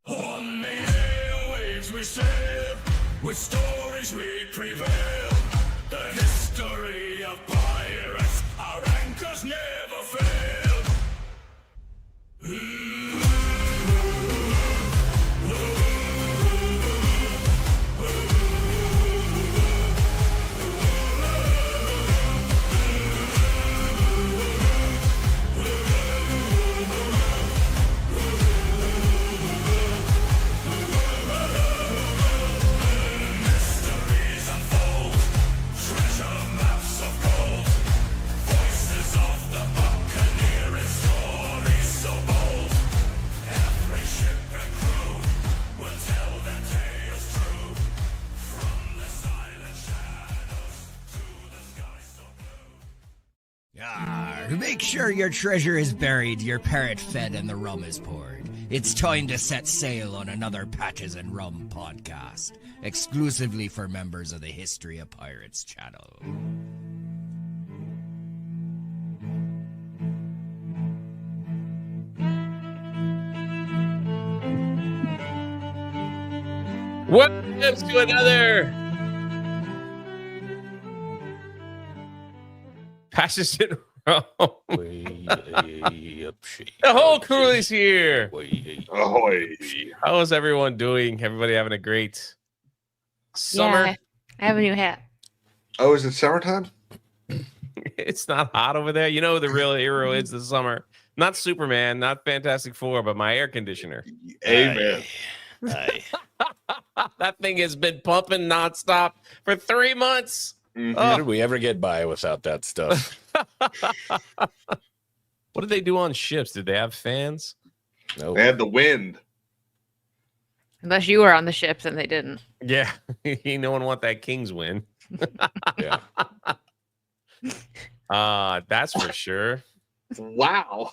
On the airwaves we sail, with stories we prevail. The history of pirates, our anchors never fail. Mysteries unfold, treasure maps of gold, voices of the buccaneer and stories so bold. Every ship and crew will tell their tales true, from the silent shadows to the sky so blue. Make sure your treasure is buried, your parrot fed, and the rum is poured. It's time to set sail on another Patches and Rum podcast, exclusively for members of the History of Pirates channel. Welcome to another Patches and Rum. The whole crew is here. Ahoy. How is everyone doing? Everybody having a great summer? Yeah, I have a new hat. Oh, is it summertime? It's not hot over there. You know who the real hero is this summer? Not Superman, not Fantastic Four, but my air conditioner. Amen. That thing has been pumping nonstop for 3 months. Mhm. How did we ever get by without that stuff? What did they do on ships? Did they have fans? No. They had the wind. Unless you were on the ships and they didn't. Yeah. No one want that Kings win. Yeah. That's for sure. Wow.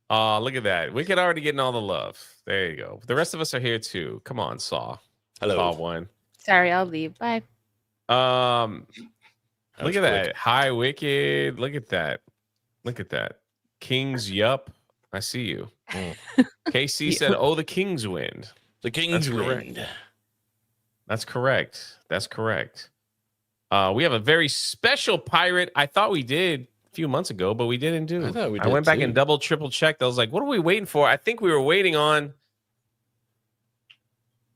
Look at that. We could already getting all the love. There you go. The rest of us are here too. Come on, Saw. Hello. Saw one. Sorry, I'll leave. Bye. Look at that. Hi, Wicked. Look at that. Look at that. Kings, yup. I see you. KC said, oh, the Kings win. The King's That's correct. wind. That's correct. That's correct. We have a very special pirate. I thought we did a few months ago, but we didn't do. I thought we I did went back too. and double, triple checked. I was like, what are we waiting for? I think we were waiting on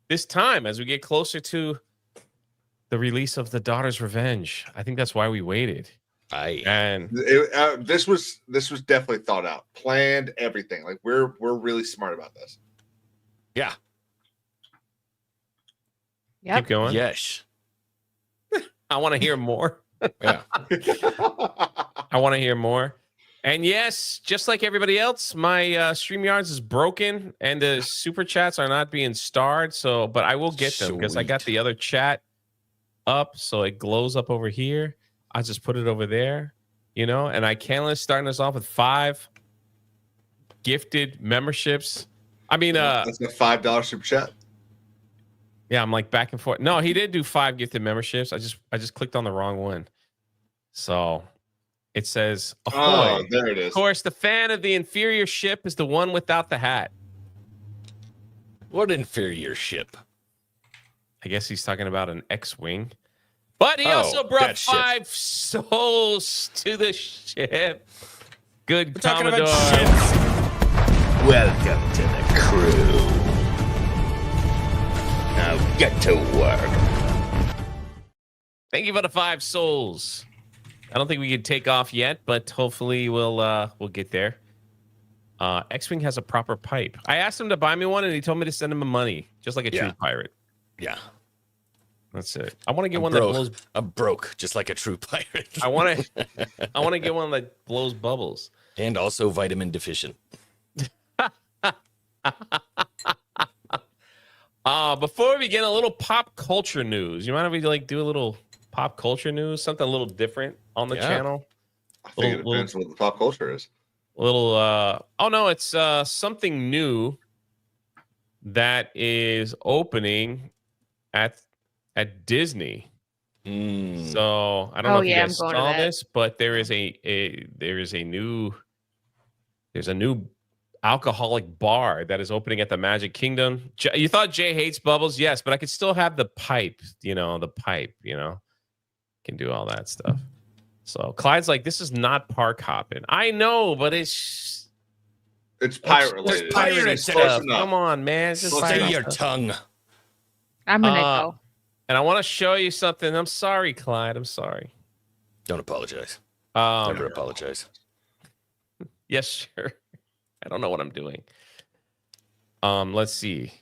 this time as we get closer to the release of The Daughter's Revenge. I think that's why we waited. And This was definitely thought out, planned, everything. Like we're really smart about this. Yeah. Yep. keep going. Yes. I want to hear more. Yeah. I want to hear more. And yes, just like everybody else, my StreamYards is broken and the super chats are not being starred. So, but I will get them because I got Sweet. the other chat up. So it glows up over here. I just put it over there, you know, and I can't starting us off with 5 gifted memberships. I mean, That's a $5 super chat. yeah, I'm like back and forth. No, he did do 5 gifted memberships. I just clicked on the wrong one. So it says, Oh, ahoy. there it Of is. course, the fan of the inferior ship is the one without the hat. What inferior ship? I guess he's talking about an X-Wing. But he Oh, also brought that ship. 5 souls to the ship. Good We're talking Commodore. about ships. Welcome to the crew. Now get to work. Thank you for the 5 souls. I don't think we can take off yet, but hopefully we'll get there. X-Wing has a proper pipe. I asked him to buy me one, and he told me to send him money, just like a true Yeah. pirate. Yeah. That's it. I want to get I'm one broke. that blows. I'm broke, just like a true pirate. I want to get one that blows bubbles. And also vitamin deficient. Before we begin, a little pop culture news. You mind if we do a little pop culture news, something a little different on the Yeah. channel? I think it depends on what the pop culture is. A little. Oh no, it's something new that is opening at Disney. So I don't know if you yeah, guys I'm going to saw that. this, but there's a new alcoholic bar that is opening at the Magic Kingdom. You thought Jay hates bubbles? Yes, but I could still have the pipe, can do all that stuff. So Clyde's like, this is not park hopping. I know, but it's pirate related. pirate It's stuff. close enough. come on, man. It's just Close pirate Stay your stuff. tongue. I'm gonna go. And I want to show you something. I'm sorry, Clyde. I'm sorry. Don't apologize. Um, Never apologize. yes, sure. I don't know what I'm doing. Let's see.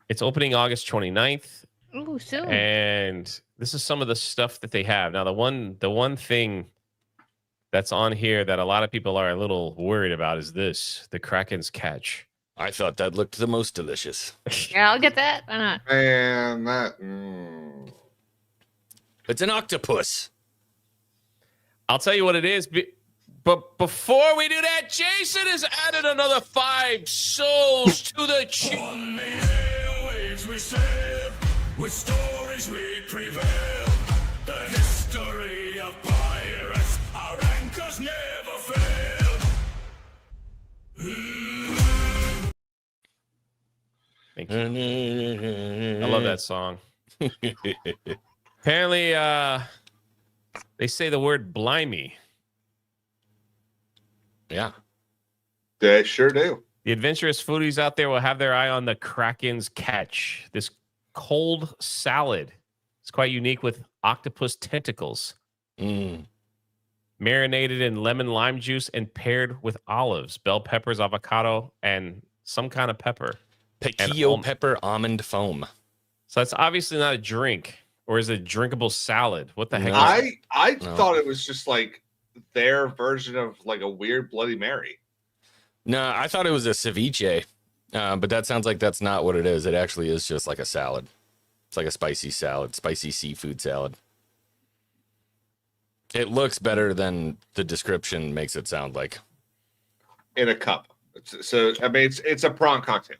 It's opening August 29th. Ooh, soon. And this is some of the stuff that they have. Now, the one thing that's on here that a lot of people are a little worried about is this, the Kraken's catch. I thought that looked the most delicious. Yeah, I'll get that. Why not? Man, that. It's an octopus. I'll tell you what it is. But before we do that, Jason has added another 5 souls to the chat. On the airwaves we sail, with stories we prevail. The history of pirates, our anchors never fail. Thank you. I love that song. Apparently, they say the word blimey. Yeah. They sure do. The adventurous foodies out there will have their eye on the Kraken's catch. This cold salad is quite unique with octopus tentacles, marinated in lemon lime juice and paired with olives, bell peppers, avocado, and some kind of pepper. Piquillo pepper almond foam. So that's obviously not a drink, or is it a drinkable salad? What the heck? No. is it? I No. thought it was just like their version of like a weird Bloody Mary. No, I thought it was a ceviche, but that sounds like that's not what it is. It actually is just like a salad. It's like a spicy salad, spicy seafood salad. It looks better than the description makes it sound like. In a cup. So I mean, it's a prawn cocktail.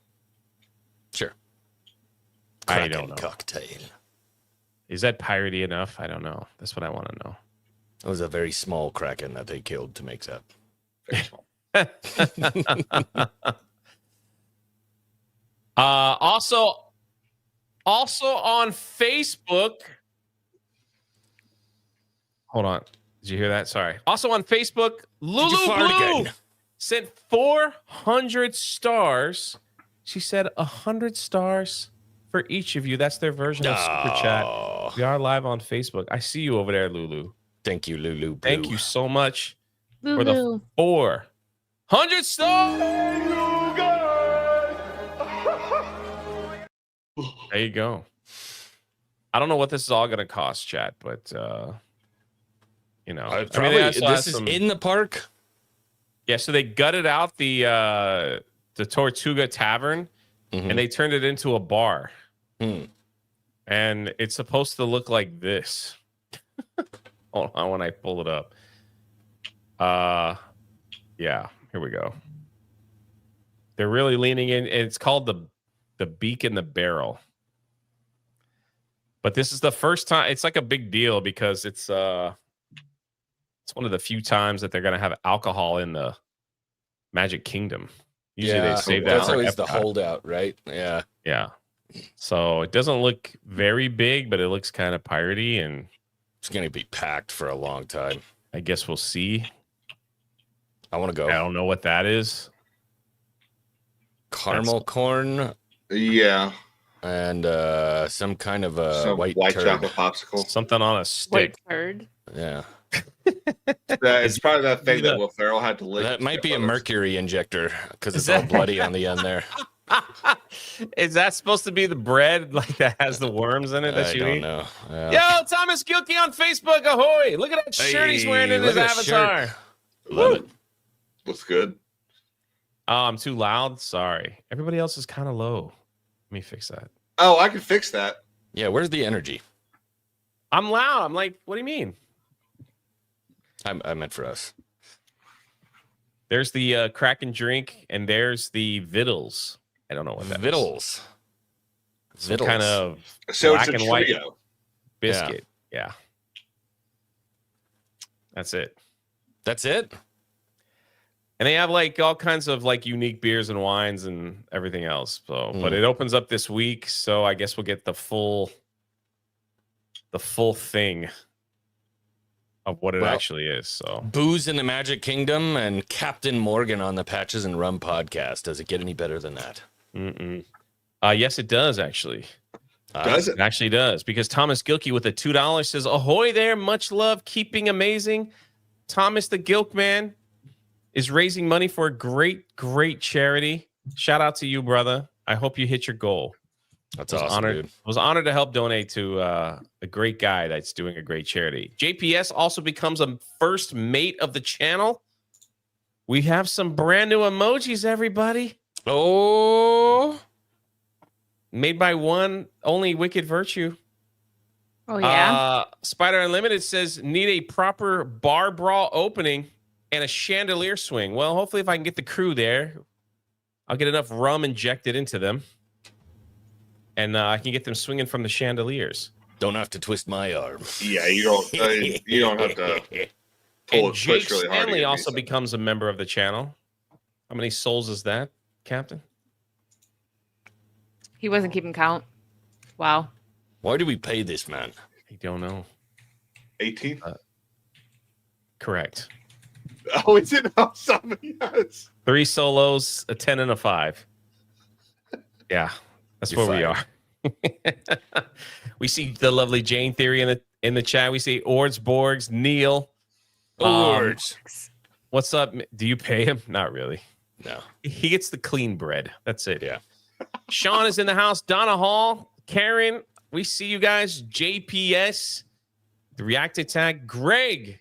Sure. I don't know. Cocktail. Is that piratey enough? I don't know. That's what I want to know. It was a very small kraken that they killed to make that. Very small. Also on Facebook. Hold on. Did you hear that? Sorry. Also on Facebook, Lulu fart Blue again? sent 400 stars. She said 100 stars for each of you. That's their version of Super Chat. Oh, We are live on Facebook. I see you over there, Lulu. thank you, Lulu. Blue. Thank you so much for the Lulu. 400 stars. There you go. I don't know what this is all going to cost, chat, but Probably, they also this have is some- in the park. Yeah, so they gutted out the Tortuga Tavern and they turned it into a bar. And it's supposed to look like this. Hold on when I pull it up. Yeah, here we go. They're really leaning in. It's called the Beak in the Barrel. But this is the first time. It's like a big deal because it's one of the few times that they're going to have alcohol in the Magic Kingdom. Usually they save that. That's for always the Epcot. holdout, right? Yeah. Yeah. So it doesn't look very big, but it looks kind of piratey, and It's going to be packed for a long time. I guess we'll see. I want to go. I don't know what that is. Caramel corn Yeah. and some kind of a Some white white turd. chocolate popsicle. Something on a stick. White bird. Yeah. It's probably that thing that Will Ferrell had to lick. That might be a mercury injector because Is it's all that- bloody on the end there. Is that supposed to be the bread like that has the worms in it that I you don't eat? know. Yo, Thomas Gilkey on Facebook. Ahoy. Look at that shirt he's wearing in Hey, his look at that avatar. shirt. Love it. Looks good. Oh, I'm too loud. Sorry. Everybody else is kind of low. Let me fix that. Oh, I can fix that. Yeah, where's the energy? I'm loud. I'm like, what do you mean? I meant for us. There's the Kraken drink, and there's the Vittles. I don't know what that is. Vittles. Some Vittles. kind of So black it's a and white trio. biscuit. Yeah. That's it. That's it? And they have like all kinds of like unique beers and wines and everything else. So, but it opens up this week, so I guess we'll get the full thing of what it actually is. So, Booze in the Magic Kingdom and Captain Morgan on the Patches and Rum podcast. Does it get any better than that? Yes, it does actually. Does it? It actually does, because Thomas Gilkey with a $2 says, "Ahoy there, much love, keeping amazing." Thomas the Gilk man is raising money for a great charity. Shout out to you, brother. I hope you hit your goal. That's awesome, dude. Was honored to help donate to a great guy that's doing a great charity. JPS also becomes a first mate of the channel. We have some brand new emojis, everybody. Oh, Made by one only Wicked Virtue. Oh yeah. Spider Unlimited says, need a proper bar brawl opening and a chandelier swing. Well, hopefully if I can get the crew there, I'll get enough rum injected into them. And I can get them swinging from the chandeliers. don't have to twist my arm. Yeah, you don't have to pull And it, Jake push really hard. to Stanley get also me becomes a member of the channel. How many souls is that, Captain? He wasn't keeping count. Wow. Why do we pay this man? I don't know. 18. Correct. Oh, it's in somebody else. 3 solos, a 10 and a 5. Yeah, that's You're where we are. We see the lovely Jane Theory in the chat. We see Ords, Borgs, Neil. Words. What's up? Do you pay him? Not really. No. He gets the clean bread. That's it. Yeah. Sean is in the house. Donna Hall, Karen, we see you guys. JPS, the React Attack. Greg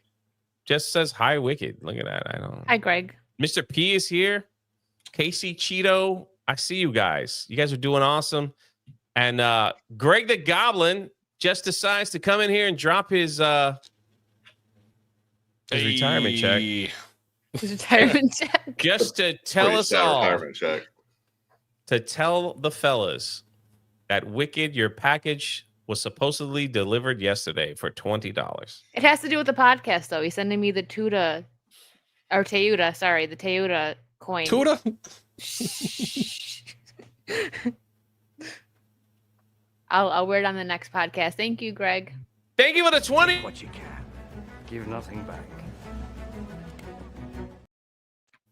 just says hi, Wicked. Look at that. I don't. Hi, Greg. Mr. P is here. Casey Cheeto, I see you guys. You guys are doing awesome. And Greg the Goblin just decides to come in here and drop his retirement check. His retirement check. Just to tell Pretty us sad all, retirement check. to tell the fellas that Wicked, your package was supposedly delivered yesterday for $20. It has to do with the podcast, though. He's sending me the Teuta coin. Tuda? I'll wear it on the next podcast. Thank you, Greg. Thank you for the 20. What you can. Give nothing back.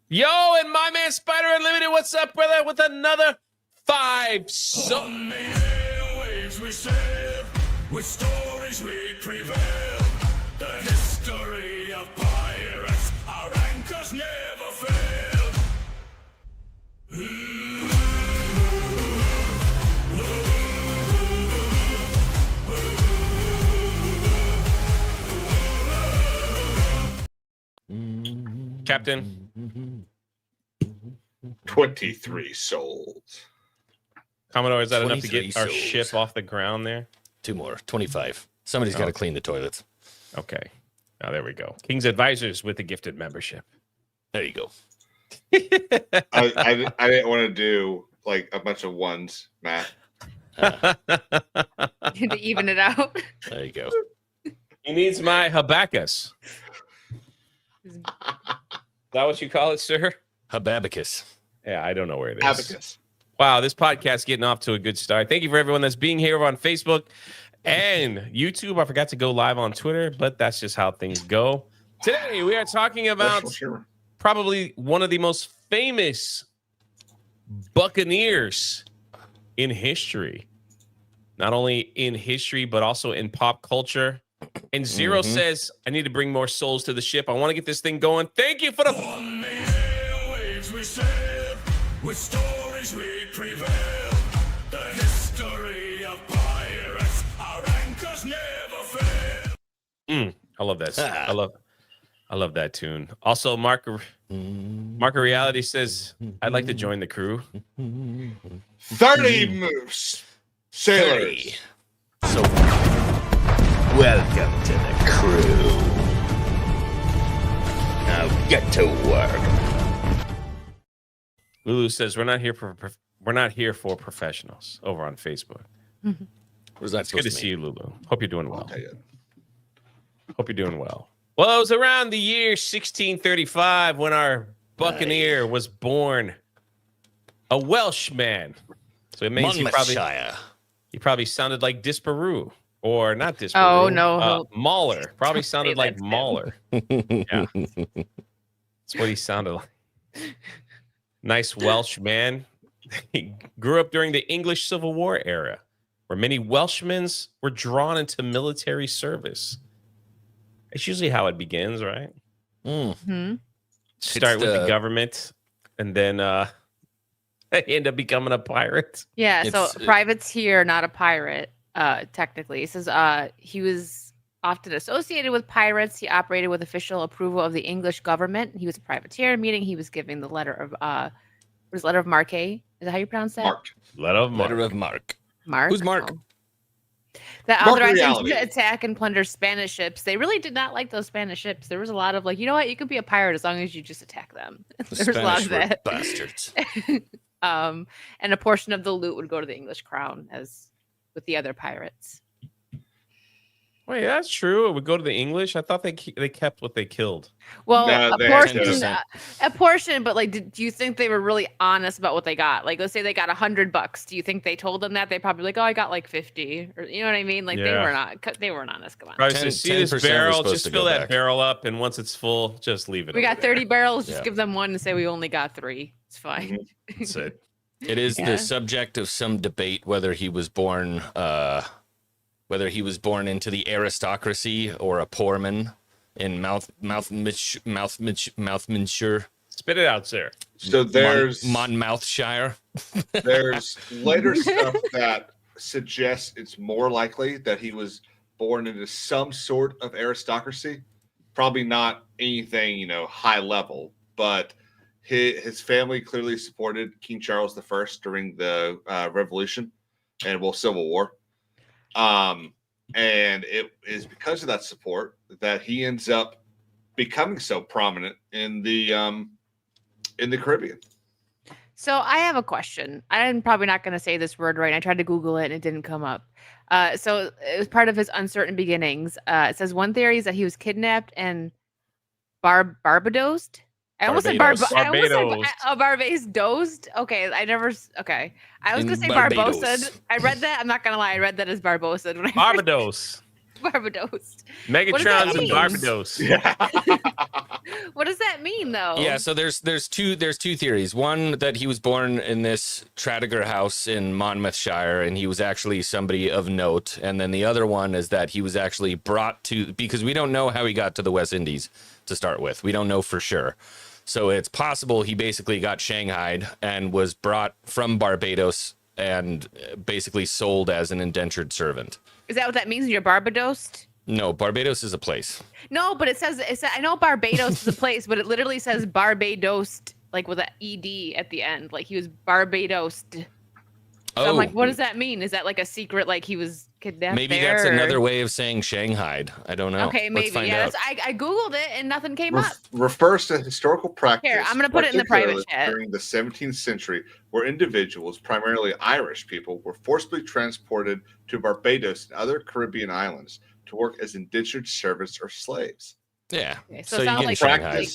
Yo, and my man Spider Unlimited, what's up, brother? With another 5. So On the airwaves we sail, with stories we prevail. The history of pirates, our anchors never failed. Captain, 23 souls. Commodore, is that enough to 23 get our souls. ship off the ground there? 2 more. 25. Somebody's got to clean the toilets. Okay. Oh, there we go. King's Advisors with the gifted membership. There you go. I didn't want to do like a bunch of ones, Matt. To even it out. There you go. He needs my Habakkuk. Is that what you call it, sir? Hababicus. Yeah, I don't know where it is. Abacus. Wow, this podcast getting off to a good start. Thank you for everyone that's being here on Facebook and YouTube. I forgot to go live on Twitter, but that's just how things go. Today, we are talking about probably one of the most famous Buccaneers in history. Not only in history, but also in pop culture. And Zero says, I need to bring more souls to the ship. I want to get this thing going. Thank you for the... On the airwaves we sail, with stories we prevail. The history of pirates, our anchors never fail. I love that. I love that tune. Also, Mark Reality says, I'd like to join the crew. 30 moves. Sailors. So Welcome to the crew. Now get to work. Lulu says, we're not here for professionals over on Facebook. what is that It's good supposed to to see mean? you, Lulu. Hope you're doing well. I'll tell you. Hope you're doing well. Well, it was around the year 1635 when our buccaneer was born a Welshman. So it means Monmouthshire. he probably sounded like Disparu. Or not Disparu. Oh, no. Mauler. Probably Don't say sounded like that's him. Mauler. Yeah. That's what he sounded like. Nice Welsh man. He grew up during the English Civil War era, where many Welshmen were drawn into military service. It's usually how it begins, right? Hmm. Start with the the- government, and then they end up becoming a pirate. Yeah, so It's- a privateer, not a pirate, technically. It says he was often associated with pirates. He operated with official approval of the English government. He was a privateer, meaning he was giving the letter of what is letter of marque? Is that how you pronounce that? Mark. Letter of Letter marque. of Mark. Mark. Who's Mark? Oh. That Mark authorized him reality. to attack and plunder Spanish ships. They really did not like those Spanish ships. There was a lot of like, you know what, you could be a pirate as long as you just attack them. The There was a lot Spanish of were that. bastards. And a portion of the loot would go to the English crown, as with the other pirates. Wait, that's true. It would go to the English. I thought they kept what they killed. Well, No, a they had portion, 10%. a portion, but like, do you think they were really honest about what they got? Like, let's say they got $100. Do you think they told them that? They probably like, oh, I got like 50, or you know what I mean? Like, Yeah. they weren't honest. Come on, Probably 10 say, see this 10% was barrel, supposed just to fill go that back. barrel up, and once it's full, just leave it. we got over there. 30 barrels. Just Yeah. give them one and say we only got 3. It's fine. That's it. It is Yeah. the subject of some debate whether he was born into the aristocracy or a poorman in Mouthmanshire. Spit it out, sir. So there's Monmouthshire. there's later stuff that suggests it's more likely that he was born into some sort of aristocracy. Probably not anything, high level, but his family clearly supported King Charles I during the Revolution and Civil War. And it is because of that support that he ends up becoming so prominent in the Caribbean. So I have a question. I'm probably not going to say this word right. I tried to Google it and it didn't come up. So it was part of his uncertain beginnings. It says one theory is that he was kidnapped and Barbadosed. I almost said Barbados. Barbadosed. Okay, okay. I was In gonna say Barbados. Barbosa. I read that. I'm not gonna lie. I read that as Barbosa when I Barbados. Barbados. Megatron's in mean? Barbados. What does that mean, though? Yeah, so there's two theories. One, that he was born in this Tradiger house in Monmouthshire and he was actually somebody of note, and then the other one is that he was actually brought to, because we don't know how he got to the West Indies to start with. We don't know for sure. So it's possible he basically got shanghaied and was brought from Barbados and basically sold as an indentured servant. Is that what that means? You're Barbadosed? No, Barbados is a place. No, but it says I know Barbados is a place, but it literally says Barbadosed, like with an ED at the end. Like he was Barbadosed. So I'm like, what does that mean? Is that like a secret, like he was kidnapped Maybe there, that's or- another way of saying shanghaied. I don't know. Okay, Let's maybe. find Yeah, out. I Googled it and nothing came up. Refers to historical practice. Here, I'm gonna put it in the private particularly chat. During the 17th century, where individuals, primarily Irish people, were forcibly transported to Barbados and other Caribbean islands to work as indentured servants or slaves. Yeah. Okay, so So it you sounds get like Shanghai.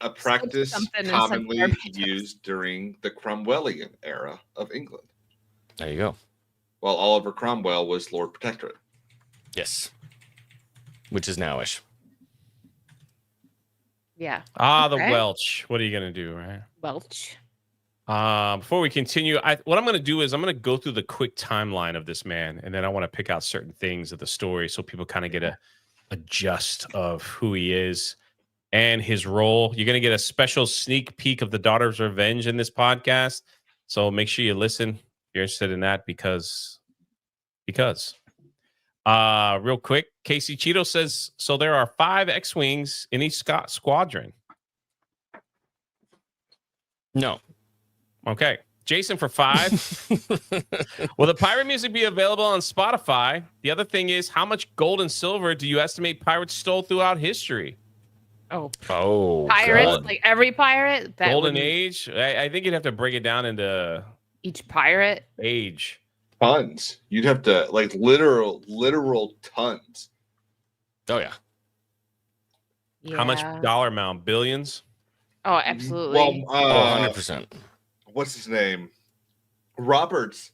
A practice something in commonly Barbados. used during the Cromwellian era of England, There you go. while Oliver Cromwell was Lord Protectorate. Yes. Which is nowish. Yeah, The Okay. Welsh. What are you gonna do, right? Welch. Before we continue, what I'm going to do is I'm going to go through the quick timeline of this man, and then I want to pick out certain things of the story so people kind of get a gist of who he is and his role. You're going to get a special sneak peek of the Daughter's Revenge in this podcast, so make sure you listen. If you're interested in that because. Real quick, Casey Cheeto says so. There are 5 X-wings in each squadron. No. Okay. Jason for 5. Will the pirate music be available on Spotify? The other thing is, how much gold and silver do you estimate pirates stole throughout history? Oh, Oh, pirates, God. like every pirate. That Golden wouldn't- age? I think you'd have to break it down into Each pirate. age. Tons. You'd have to literal tons. Oh, yeah. Yeah. How much dollar amount? Billions? Oh, absolutely. Well, Oh, 100%. what's his name? Roberts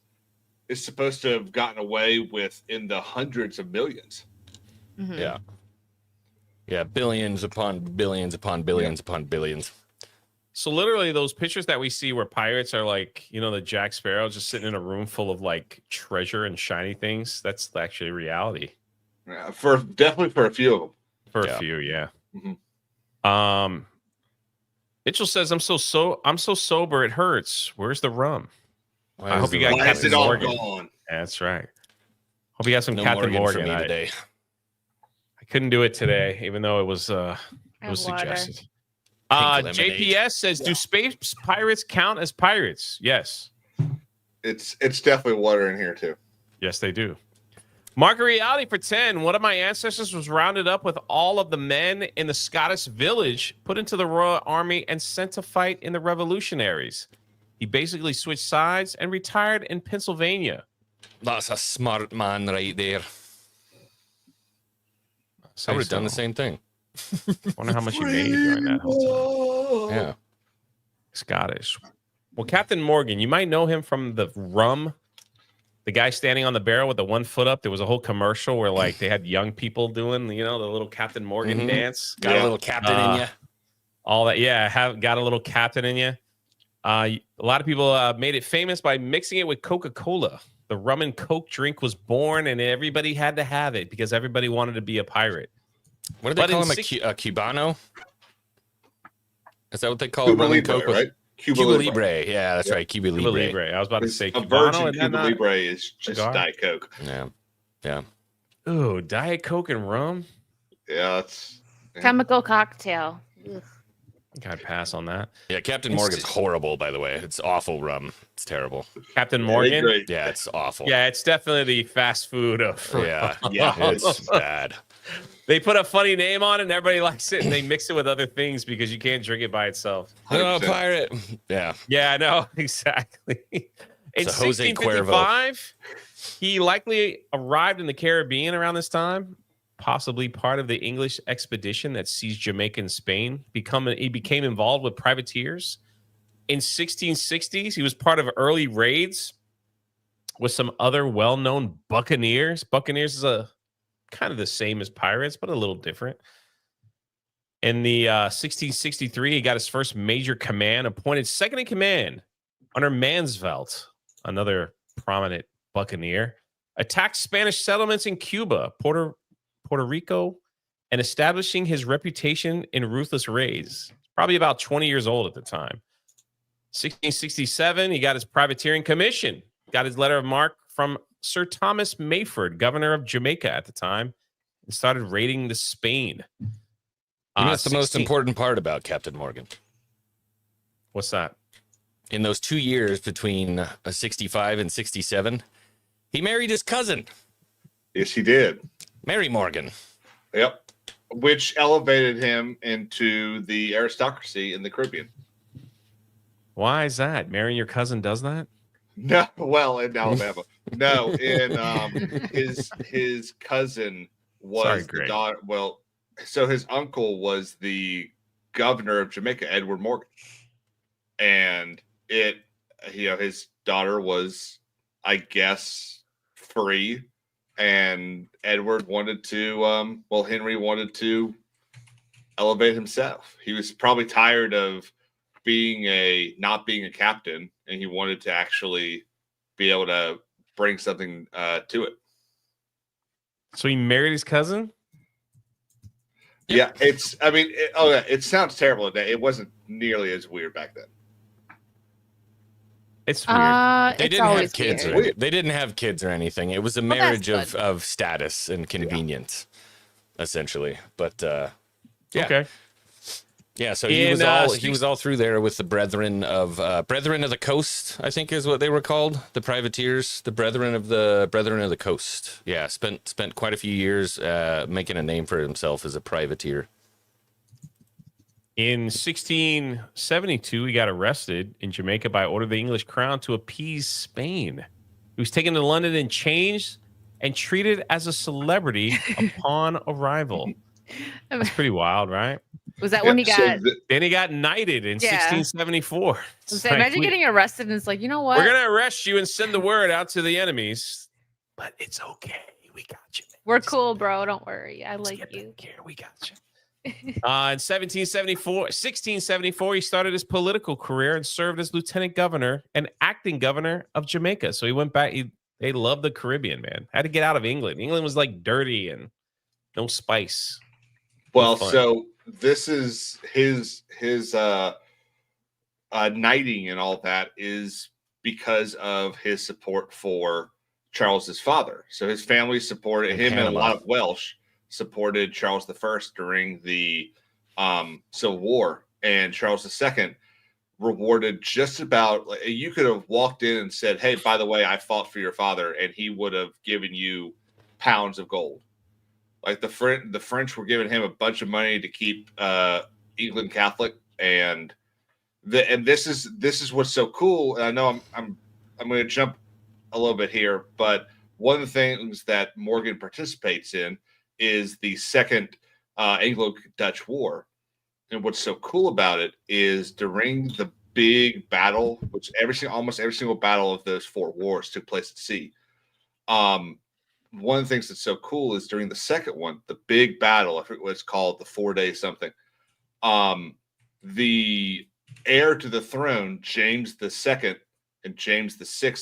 is supposed to have gotten away with in the hundreds of millions. Mhm. Yeah. Yeah, billions upon billions upon billions upon billions. So literally, those pictures that we see where pirates are like, the Jack Sparrow just sitting in a room full of like treasure and shiny things. That's actually reality Yeah, definitely for a few of them. for Yeah. a few. Yeah. Mhm. Mitchell says, I'm so sober it hurts. Where's the rum? Why I is hope the you got rum- Why is Captain it all Morgan. gone? That's right. Hope you got some no Captain Morgan, Morgan. for me today. I couldn't do it today, even though it was Have water. suggested. Pink lemonade. JPS says, do space pirates count as pirates? Yes. It's definitely water in here too. Yes, they do. Market Reality for 10. One of my ancestors was rounded up with all of the men in the Scottish village, put into the Royal Army, and sent to fight in the Revolutionaries. He basically switched sides and retired in Pennsylvania. That's a smart man right there. I would have done the same thing. Wonder how much he made during that whole time. Yeah. Scottish. Well, Captain Morgan, you might know him from the rum. The guy standing on the barrel with the 1 foot up. There was a whole commercial where like they had young people doing, the little Captain Morgan dance. Got a little captain in you. All that, yeah. Got a little captain in you. A lot of people made it famous by mixing it with Coca-Cola. The rum and Coke drink was born, and everybody had to have it because everybody wanted to be a pirate. What do they call him? A Cubano? Is that what they call Cuba rum and Libre, Coke? right? Cuba Libre. Yeah, that's right. Cuba Cuba Libre. Libre. I was about to say A Cubano, virgin and Cuba then Libre is just cigar? Diet Coke. Yeah. Yeah. Ooh, Diet Coke and rum. Yeah, it's Chemical cocktail. Ugh. I think I'd pass on that. Yeah, Captain Morgan's horrible, by the way. It's awful rum. It's terrible. Captain they Morgan. great. Yeah, it's awful. Yeah, it's definitely the fast food of. Yeah. Yeah. It's bad. They put a funny name on it and everybody likes it, and they mix it with other things because you can't drink it by itself. Oh, 100%. pirate. Yeah. Yeah, I know. Exactly. In It's a Jose Cuervo. 1655, he likely arrived in the Caribbean around this time, possibly part of the English expedition that seized Jamaica and Spain. He became involved with privateers. In 1660s, he was part of early raids with some other well-known buccaneers. Buccaneers is a kind of the same as pirates, but a little different. In the 1663, he got his first major command, appointed second in command under Mansvelt, another prominent buccaneer, attacked Spanish settlements in Cuba, Puerto Rico, and establishing his reputation in ruthless raids. Probably about 20 years old at the time. 1667, he got his privateering commission, got his letter of marque from Sir Thomas Mayford, governor of Jamaica at the time, and started raiding the Spain. That's the most important part about Captain Morgan. What's that? In those 2 years between 65 and 67, he married his cousin, Yes, he did. Mary Morgan. Yep. Which elevated him into the aristocracy in the Caribbean. Why is that? Marrying your cousin does that? No, well, in Alabama. No, in his cousin was Sorry, the Greg. daughter. Well, so his uncle was the governor of Jamaica, Edward Morgan, and his daughter was, I guess, free, and Edward wanted to. Henry wanted to elevate himself. He was probably tired of not being a captain, and he wanted to actually be able to bring something to it. So he married his cousin? Yeah, it sounds terrible today. It wasn't nearly as weird back then. It's weird. They It's didn't have always kids. weird. They didn't have kids or anything. It was a Well, that's marriage good. of status and convenience, essentially. But yeah. Okay. Yeah, so he was all through there with the Brethren of the Coast, I think is what they were called, the privateers, the Brethren of the Coast. Yeah, spent quite a few years making a name for himself as a privateer. In 1672, he got arrested in Jamaica by order of the English crown to appease Spain. He was taken to London and changed and treated as a celebrity upon arrival. That's pretty wild, right? Was that when he So got? Then he got knighted in Yeah. 1674. It's like, Imagine getting arrested and it's like, you know what? we're gonna arrest you and send the word out to the enemies, but it's okay. We got you. Man. We're Just- cool, bro. Don't worry. I just like get you. back here. We got you. In 1674, he started his political career and served as lieutenant governor and acting governor of Jamaica. So he went back. They loved the Caribbean, man. Had to get out of England. England was like dirty and no spice. Well, fun. so this is his knighting and all that is because of his support for Charles's father. So his family supported In him, and a Panama. lot of Welsh supported Charles I during the Civil War, and Charles II rewarded just about. Like, you could have walked in and said, "Hey, by the way, I fought for your father," and he would have given you pounds of gold. Like the French were giving him a bunch of money to keep England Catholic, and this is what's so cool. And I know I'm going to jump a little bit here, but one of the things that Morgan participates in is the Second Anglo-Dutch War. And what's so cool about it is during the big battle, which almost every single battle of those four wars took place at sea. One of the things that's so cool is during the second one, the big battle, I forget what it's called, the 4-day something. The heir to the throne, James II and James VI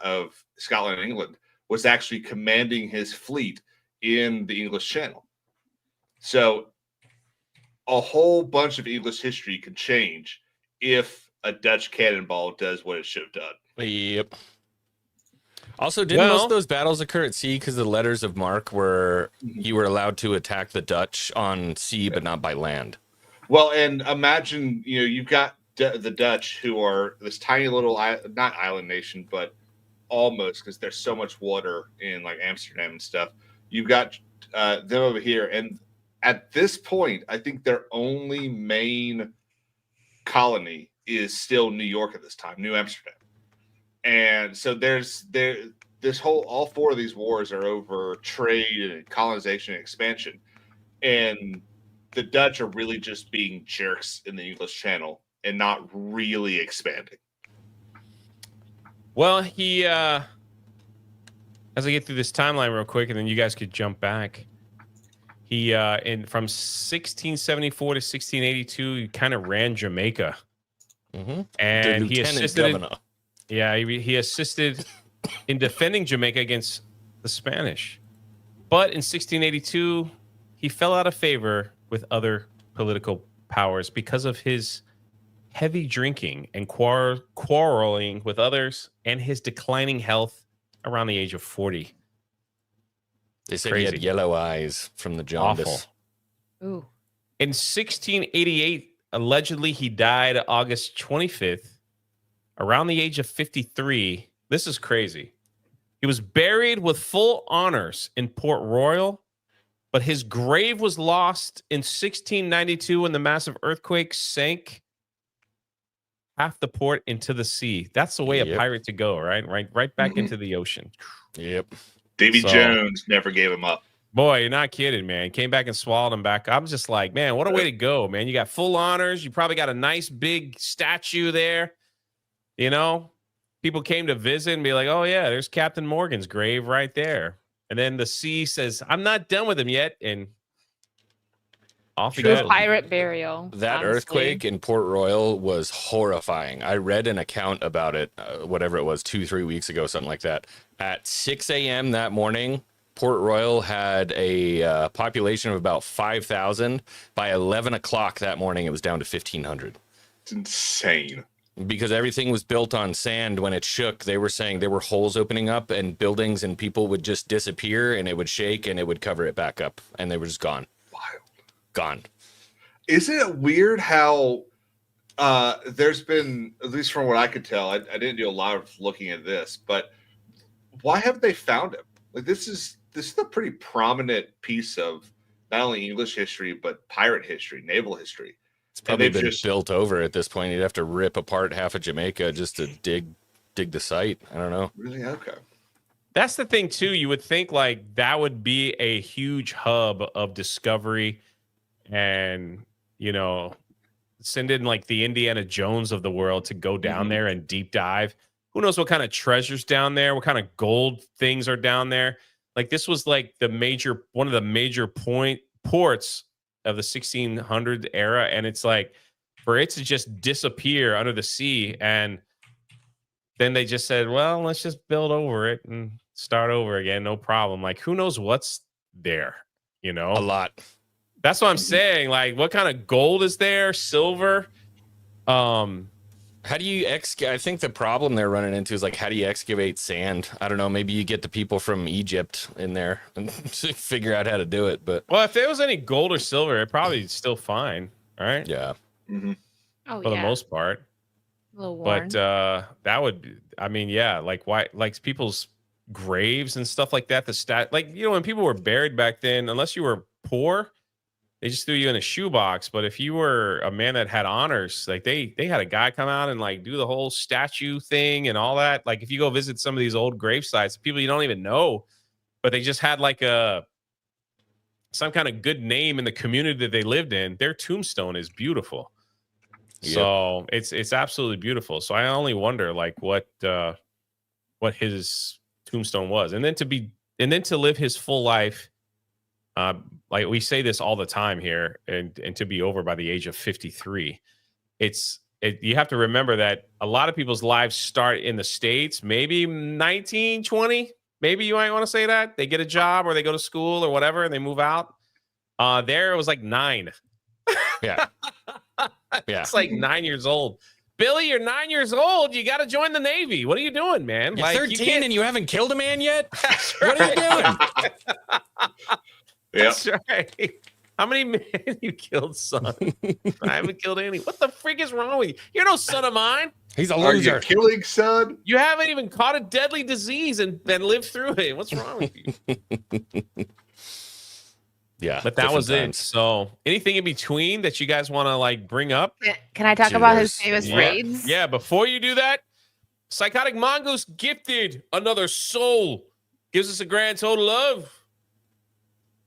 of Scotland and England, was actually commanding his fleet in the English Channel. So a whole bunch of English history can change if a Dutch cannonball does what it should have done. Yep. Also, didn't most of those battles occur at sea because the letters of marque were you were allowed to attack the Dutch on sea, but not by land? Well, and imagine, you've got the Dutch, who are this tiny little, not island nation, but almost, because there's so much water in like Amsterdam and stuff. You've got them over here. And at this point, I think their only main colony is still New York at this time, New Amsterdam. And so all four of these wars are over trade and colonization and expansion. And the Dutch are really just being jerks in the English Channel and not really expanding. Well, he as I get through this timeline real quick, and then you guys could jump back. He from 1674 to 1682, he kind of ran Jamaica, and he assisted. He assisted in defending Jamaica against the Spanish, but in 1682, he fell out of favor with other political powers because of his heavy drinking and quarreling with others and his declining health around the age of 40. They said he had yellow eyes from the jaundice. Awful. Ooh. In 1688, allegedly, he died August 25th, around the age of 53. This is crazy. He was buried with full honors in Port Royal, but his grave was lost in 1692 when the massive earthquake sank half the port into the sea. That's the way a pirate to go, right? Right back into the ocean. Yep. Davy Jones never gave him up. Boy, you're not kidding, man. Came back and swallowed him back. I'm just like, man, what a way to go, man. You got full honors. You probably got a nice big statue there. People came to visit and be like, oh, yeah, there's Captain Morgan's grave right there. And then the sea says, I'm not done with him yet. And off he goes. Pirate burial. That honestly. earthquake in Port Royal was horrifying. I read an account about it, whatever it was, 2-3 weeks ago, something like that. At 6 a.m. that morning, Port Royal had a population of about 5,000. By 11 o'clock that morning, it was down to 1,500. It's insane. Because everything was built on sand. When it shook, they were saying there were holes opening up and buildings and people would just disappear and it would shake and it would cover it back up and they were just gone. Wild. Gone. Isn't it weird how there's been, at least from what I could tell, I didn't do a lot of looking at this, but why haven't they found him? Like this is a pretty prominent piece of not only English history, but pirate history, naval history. It's probably been built over at this point. You'd have to rip apart half of Jamaica just to dig the site. I don't know. Really? Okay. That's the thing, too. You would think like that would be a huge hub of discovery and send in like the Indiana Jones of the world to go down there and deep dive. Who knows what kind of treasures down there, what kind of gold things are down there. Like this was like one of the major ports of the 1600 era. And it's like for it to just disappear under the sea. And then they just said, well, let's just build over it and start over again. No problem. Like who knows what's there, A lot. That's what I'm saying. Like, what kind of gold is there? Silver? How do you I think the problem they're running into is like, how do you excavate sand? I don't know. Maybe you get the people from Egypt in there and figure out how to do it. But well, if there was any gold or silver, it probably still fine. All right. Yeah. Oh, For the most part. A little worn. But that would, I mean, yeah, like why, like people's graves and stuff like that. Like, when people were buried back then, unless you were poor, they just threw you in a shoebox. But if you were a man that had honors, like they had a guy come out and like do the whole statue thing and all that. Like if you go visit some of these old grave sites, people you don't even know, but they just had like some kind of good name in the community that they lived in. Their tombstone is beautiful. Yep. So it's absolutely beautiful. So I only wonder like what his tombstone was, and then to live his full life. Like we say this all the time here, and to be over by the age of 53, you have to remember that a lot of people's lives start in the States, maybe 19, 20, maybe you might want to say that they get a job or they go to school or whatever and they move out. There it was like 9. Yeah. Yeah. It's like 9 years old. Billy, you're 9 years old. You got to join the Navy. What are you doing, man? You're 13 and you haven't killed a man yet? That's right. What are you doing? That's right. How many men you killed, son? I haven't killed any. What the freak is wrong with you? You're no son of mine. He's a Are loser. you killing, son? You haven't even caught a deadly disease and lived through it. What's wrong with you? Yeah. But that was it. So anything in between that you guys want to like bring up? Can I talk about his famous raids? Yeah, before you do that, Psychotic Mongoose gifted another soul. Gives us a grand total of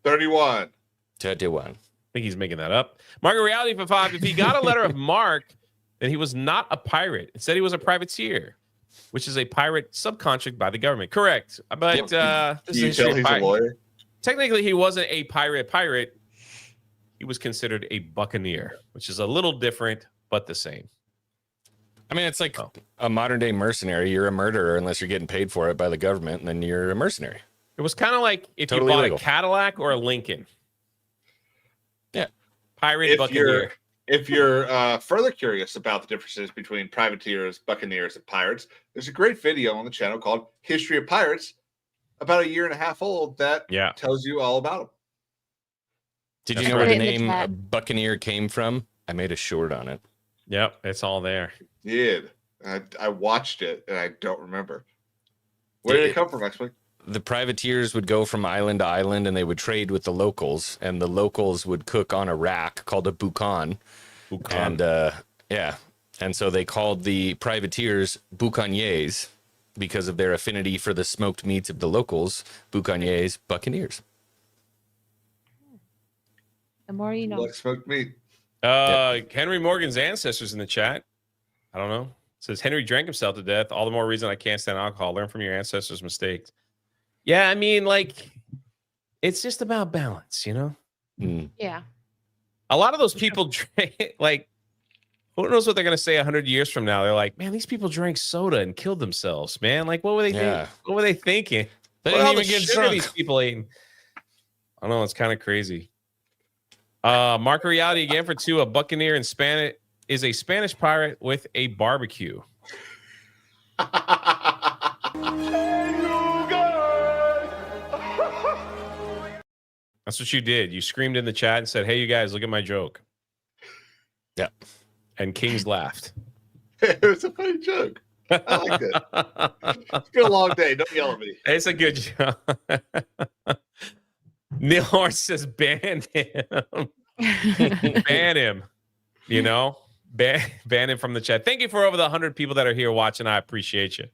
31. 31. I think he's making that up. Market Reality for 5. If he got a letter of marque, then he was not a pirate. It said he was a privateer, which is a pirate subcontract by the government. Correct. But this You is tell he's a lawyer? Technically, he wasn't a pirate. He was considered a buccaneer, which is a little different, but the same. I mean, it's like a modern day mercenary. You're a murderer unless you're getting paid for it by the government, and then you're a mercenary. It was kind of like if Totally you bought legal. a Cadillac or a Lincoln. Yeah. Pirate, buccaneer. If you're further curious about the differences between privateers, buccaneers, and pirates, there's a great video on the channel called History of Pirates, about a year and a half old, that tells you all about them. Did you know where the name Buccaneer came from? I made a short on it. Yep, it's all there. Did I watched it and I don't remember. Where did it come from, X-Wing? The privateers would go from island to island and they would trade with the locals, and the locals would cook on a rack called a boucan. And and so they called the privateers boucaniers because of their affinity for the smoked meats of the locals. Boucaniers, buccaneers. The more you know. Like smoked meat. Henry Morgan's ancestors in the chat. I don't know. It says Henry drank himself to death. All the more reason I can't stand alcohol. Learn from your ancestors' mistakes. Yeah, I mean, like, it's just about balance, you know? Yeah. A lot of those people drink, like, who knows what they're going to say 100 years from now? They're like, man, these people drank soda and killed themselves, man. Like, what were they thinking? What were they thinking? They What didn't all even the get sugar drunk. these people eating? I don't know. It's kind of crazy. Mark Reality again for 2. A buccaneer in Spanish is a Spanish pirate with a barbecue. That's what you did. You screamed in the chat and said, hey, you guys, look at my joke. Yeah. And Kings laughed. It was a funny joke. I liked it. It's been a long day. Don't yell at me. It's a good joke. Neil Horse says, ban him. Ban him. You know? Ban him from the chat. Thank you for over the 100 people that are here watching. I appreciate you.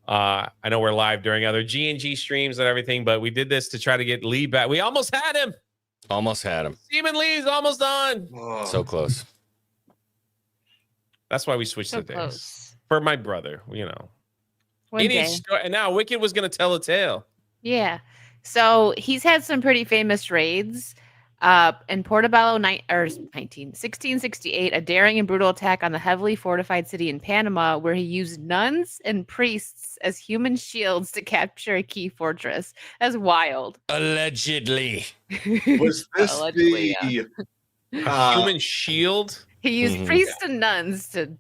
I know we're live during other G&G streams and everything, but we did this to try to get Lee back. We almost had him. Almost had him. Seaman Lee's almost done. Oh, So close. That's why we switched So the days. close. For my brother, you know. One day. And now Wicked was going to tell a tale. Yeah. So he's had some pretty famous raids. In Portobello, 1668, a daring and brutal attack on the heavily fortified city in Panama, where he used nuns and priests as human shields to capture a key fortress. That's wild. Allegedly. was this Allegedly, the Human shield. He used Mhm. priests and nuns to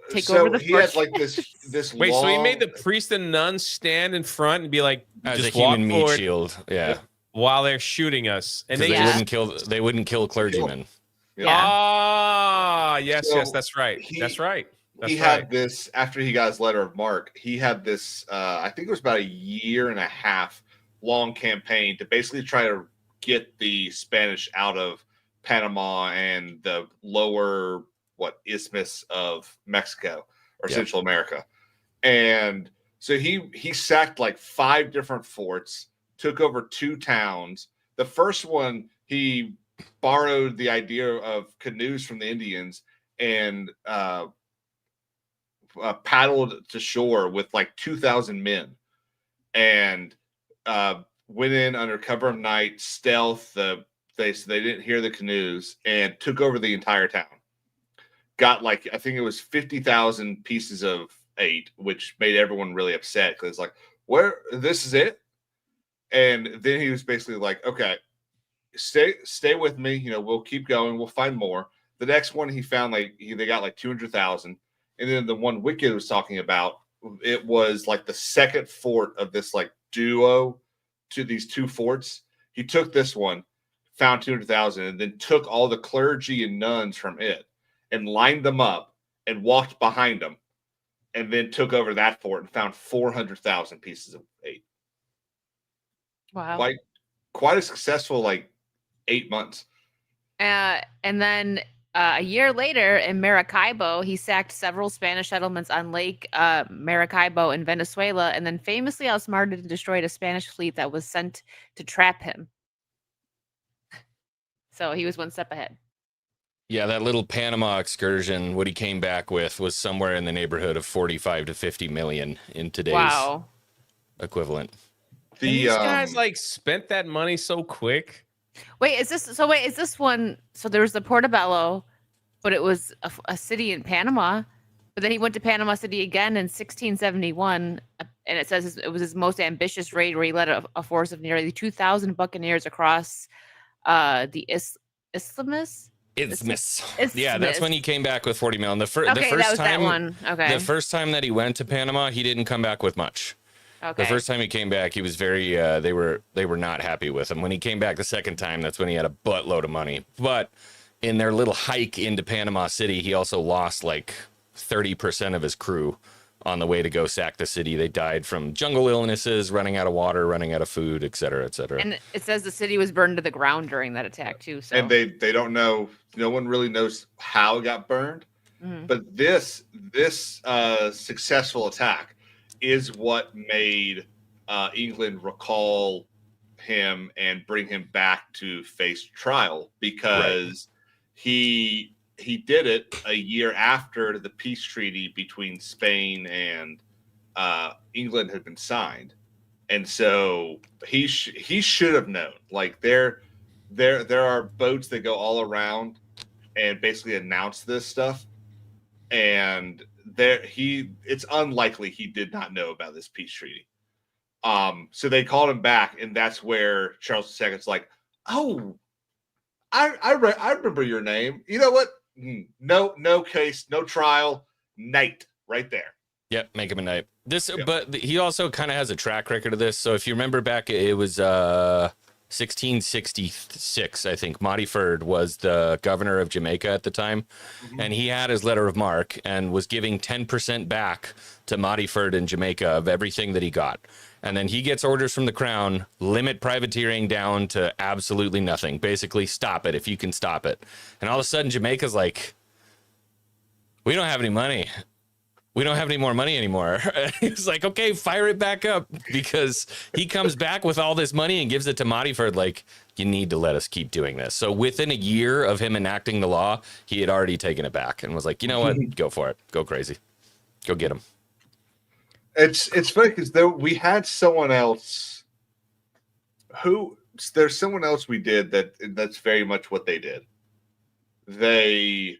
take so over the he had fortress. like this Wait, so he long- made the priest and nuns stand in front and be like, As just a human walk meat forward shield. Yeah. while they're shooting us, and 'Cause they they Yeah. wouldn't kill clergymen. Yeah. Ah, yes, So yes, that's right. he- That's right. That's he right. had this after he got his letter of marque. He had this, I think it was about a year and a half long campaign to basically try to get the Spanish out of Panama and the lower isthmus of Mexico or Yep. Central America. And so he sacked like 5 different forts, took over 2 towns. The first one he borrowed the idea of canoes from the Indians and paddled to shore with like 2,000 men and went in under cover of night, stealth. So they didn't hear the canoes and took over the entire town. Got like, I think it was 50,000 pieces of 8, which made everyone really upset because it's like, where this is it? And then he was basically like, okay, stay with me. You know, we'll keep going. We'll find more. The next one he found they got like 200,000. And then the one Wicked was talking about, it was like the second fort of this like duo to these 2 forts. He took this one, found 200,000, and then took all the clergy and nuns from it and lined them up and walked behind them, and then took over that fort and found 400,000 pieces of 8. Wow. Quite a successful 8 months. And then a year later in Maracaibo, he sacked several Spanish settlements on Lake Maracaibo in Venezuela, and then famously outsmarted and destroyed a Spanish fleet that was sent to trap him. So he was one step ahead. Yeah, that little Panama excursion, what he came back with was somewhere in the neighborhood of 45 to 50 million in today's Wow. equivalent. And these guys spent that money so quick. Wait, is this one? So there was the Portobello, but it was a city in Panama. But then he went to Panama City again in 1671, and it says it was his most ambitious raid, where he led a force of nearly 2,000 buccaneers across the Isthmus. Yeah, that's when he came back with 40 million. The first Okay, that was that time, one. Okay. the first time that he went to Panama, he didn't come back with much. Okay. The first time he came back, he was very. They were not happy with him. When he came back the second time, that's when he had a buttload of money. But in their little hike into Panama City, he also lost like 30% of his crew on the way to go sack the city. They died from jungle illnesses, running out of water, running out of food, et cetera, et cetera. And it says the city was burned to the ground during that attack too. So. And they don't know. No one really knows how it got burned. Mhm. But this successful attack is what made England recall him and bring him back to face trial, because he did it a year after the peace treaty between Spain and England had been signed, and so he should have known. Like there are boats that go all around and basically announce this stuff, and it's unlikely he did not know about this peace treaty. So they called him back, and that's where Charles II's like, oh, I remember your name. You know what? No case, no trial, knight right there. Yep, make him a knight. Yep. But he also kind of has a track record of this. So if you remember back, it was 1666, I think. Monty Ferd was the governor of Jamaica at the time, and he had his letter of marque and was giving 10% back to Monty Ferd in Jamaica of everything that he got. And then he gets orders from the crown, limit privateering down to absolutely nothing. Basically, stop it if you can stop it. And all of a sudden, Jamaica's like, we don't have any money. we don't have any more money anymore. He's like, okay, fire it back up, because he comes back with all this money and gives it to Modiford. Like, you need to let us keep doing this. So within a year of him enacting the law, he had already taken it back and was like, you know what? Go for it. Go crazy. Go get him. It's funny because we had someone else there's someone else we did that's very much what they did. They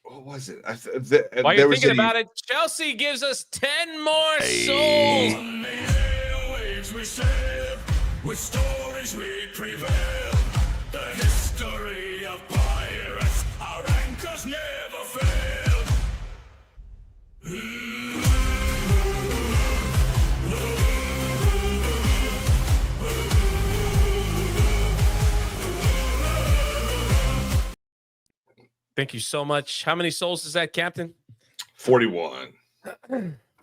what was it? While you're thinking about it, Chelsea gives us 10 more souls. On the airwaves we sail, with stories we prevail. The history of pirates, our anchors never fail. Thank you so much. How many souls is that, Captain? 41.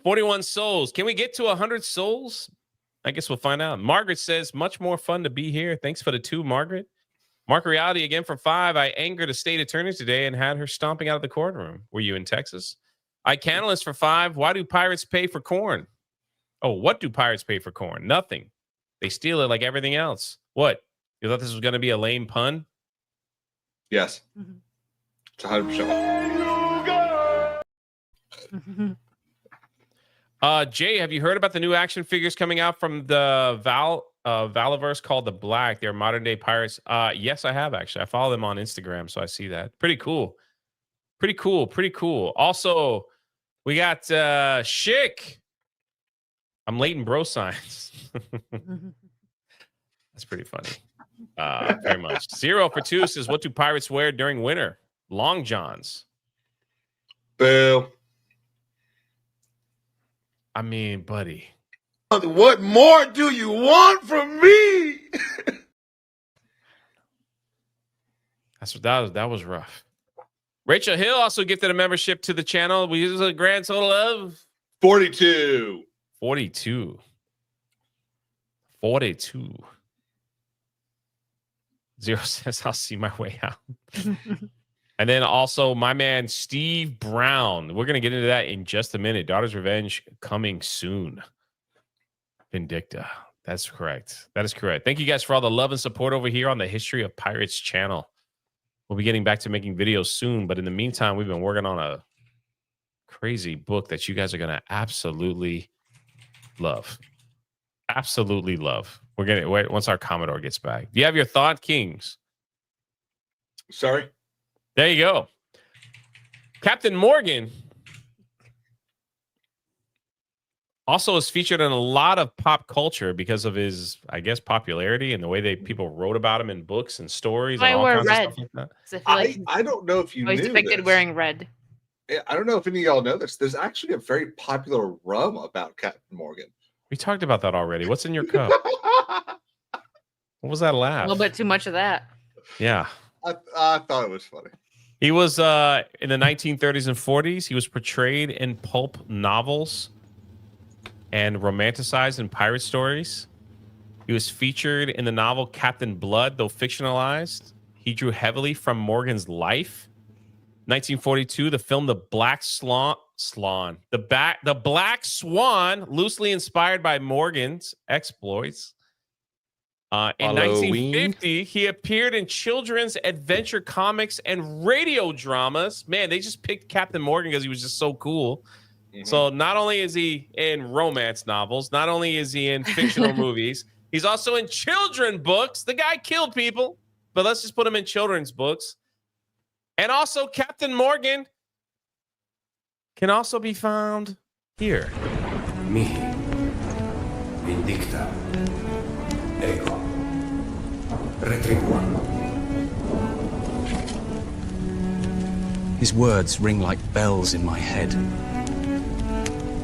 41 souls. Can we get to 100 souls? I guess we'll find out. Margaret says, much more fun to be here. Thanks for the 2, Margaret. Mark Reality again for 5. I angered a state attorney today and had her stomping out of the courtroom. Were you in Texas? I Canalist for 5. Why do pirates pay for corn? Oh, what do pirates pay for corn? Nothing. They steal it like everything else. What? You thought this was going to be a lame pun? Yes. It's 100%. Jay, have you heard about the new action figures coming out from the Valaverse called the Black? They're modern day pirates. Yes, I have actually. I follow them on Instagram, so I see that. Pretty cool. Pretty cool. Also, we got Schick. I'm late in bro signs. That's pretty funny. Very much. 0 for 2 says, what do pirates wear during winter? Long johns. Boo. I mean, buddy. What more do you want from me? That was rough. Rachel Hill also gifted a membership to the channel. We use a grand total of 42. 42. 0 says, I'll see my way out. And then also my man, Steve Brown. We're going to get into that in just a minute. Daughter's Revenge coming soon. Vindicta. That's correct. That is correct. Thank you guys for all the love and support over here on the History of Pirates channel. We'll be getting back to making videos soon. But in the meantime, we've been working on a crazy book that you guys are going to absolutely love. Absolutely love. We're going to wait once our Commodore gets back. Do you have your thought, Kings? Sorry. There you go. Captain Morgan also is featured in a lot of pop culture because of his, I guess, popularity and the way people wrote about him in books and stories. And all kinds of stuff like that. So I feel like I don't know if you always knew depicted this. wearing red. I don't know if any of y'all know this. There's actually a very popular rum about Captain Morgan. We talked about that already. What's in your cup? What was that laugh? A little bit too much of that. Yeah. I thought it was funny. He was in the 1930s and 40s. He was portrayed in pulp novels and romanticized in pirate stories. He was featured in the novel Captain Blood, though fictionalized. He drew heavily from Morgan's life. 1942, the film The Black Swan, loosely inspired by Morgan's exploits. In 1950, he appeared in children's adventure comics and radio dramas. Man, they just picked Captain Morgan because he was just so cool. Mm-hmm. So not only is he in romance novels, not only is he in fictional movies, he's also in children's books. The guy killed people, but let's just put him in children's books. And also, Captain Morgan can also be found here. Mihi. Vindicta. Ego. Retribua. His words ring like bells in my head.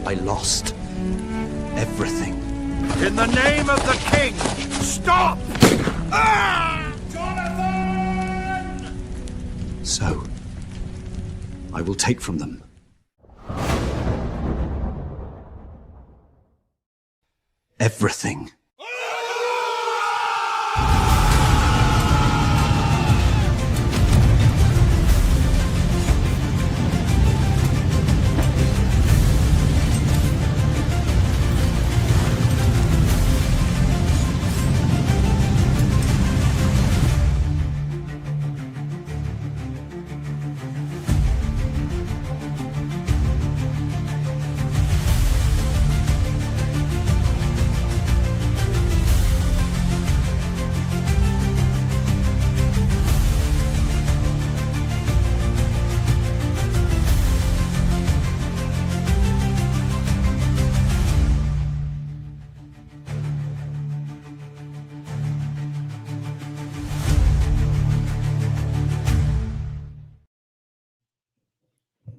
I lost everything. In the name of the king, stop! Ah! Jonathan! So, I will take from them everything.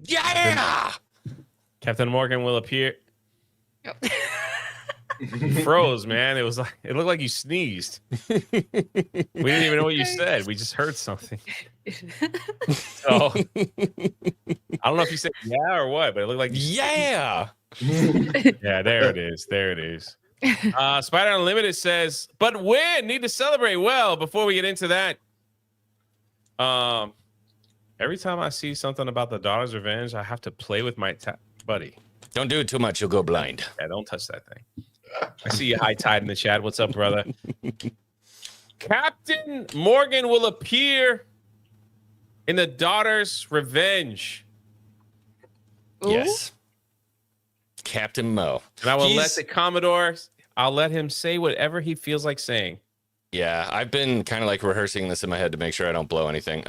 Yeah. Captain Morgan will appear. You froze, man. It looked like you sneezed. We didn't even know what you said. We just heard something. So I don't know if you said yeah or what, but it looked like Yeah. Yeah, there it is. There it is. Spider Unlimited says, but win, need to celebrate. Well, before we get into that, every time I see something about the Daughter's Revenge, I have to play with my buddy. Don't do it too much. You'll go blind. Yeah, don't touch that thing. I see you high tide in the chat. What's up, brother? Captain Morgan will appear in the Daughter's Revenge. Yes. Captain Mo. And I will let the Commodore, I'll let him say whatever he feels like saying. Yeah, I've been kind of like rehearsing this in my head to make sure I don't blow anything.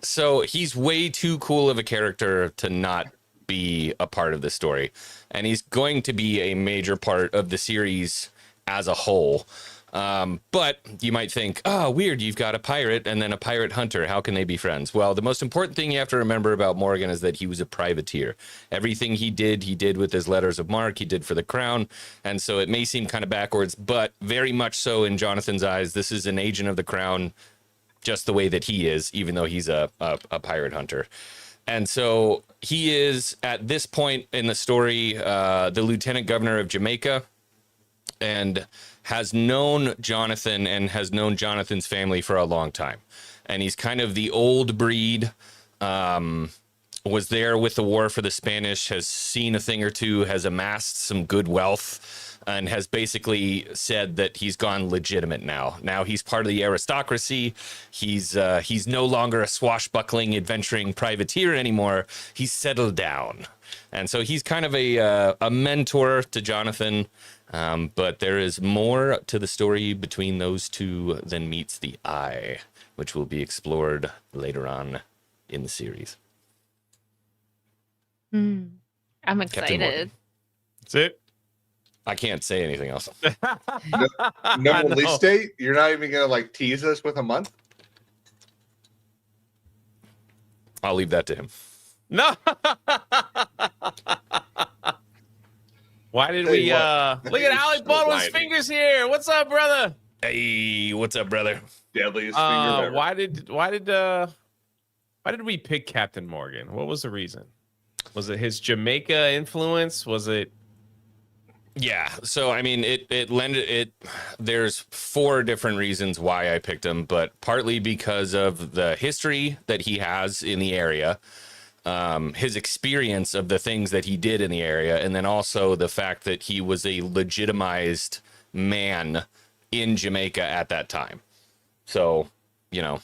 So he's way too cool of a character to not be a part of the story. And he's going to be a major part of the series as a whole. But you might think, oh, weird, you've got a pirate and then a pirate hunter. How can they be friends? Well, the most important thing you have to remember about Morgan is that he was a privateer. Everything he did with his letters of marque, he did for the crown. And so it may seem kind of backwards, but very much so in Jonathan's eyes, this is an agent of the crown just the way that he is, even though he's a pirate hunter. And so he is, at this point in the story, the lieutenant governor of Jamaica, and has known Jonathan and has known Jonathan's family for a long time. And he's kind of the old breed, was there with the war for the Spanish, has seen a thing or two, has amassed some good wealth, and has basically said that he's gone legitimate now. Now he's part of the aristocracy. He's no longer a swashbuckling, adventuring privateer anymore. He's settled down. And so he's kind of a mentor to Jonathan. But there is more to the story between those two than meets the eye, which will be explored later on in the series. I'm excited. That's it. I can't say anything else. No release date? You're not even gonna like tease us with a month? I'll leave that to him. No. Why did we look at Alec Baldwin's fingers here? What's up, brother? Hey, what's up, brother? Deadliest finger ever. Why did we pick Captain Morgan? What was the reason? Was it his Jamaica influence? Was it? Yeah, so I mean, there's 4 different reasons why I picked him, but partly because of the history that he has in the area, his experience of the things that he did in the area, and then also the fact that he was a legitimized man in Jamaica at that time. So, you know,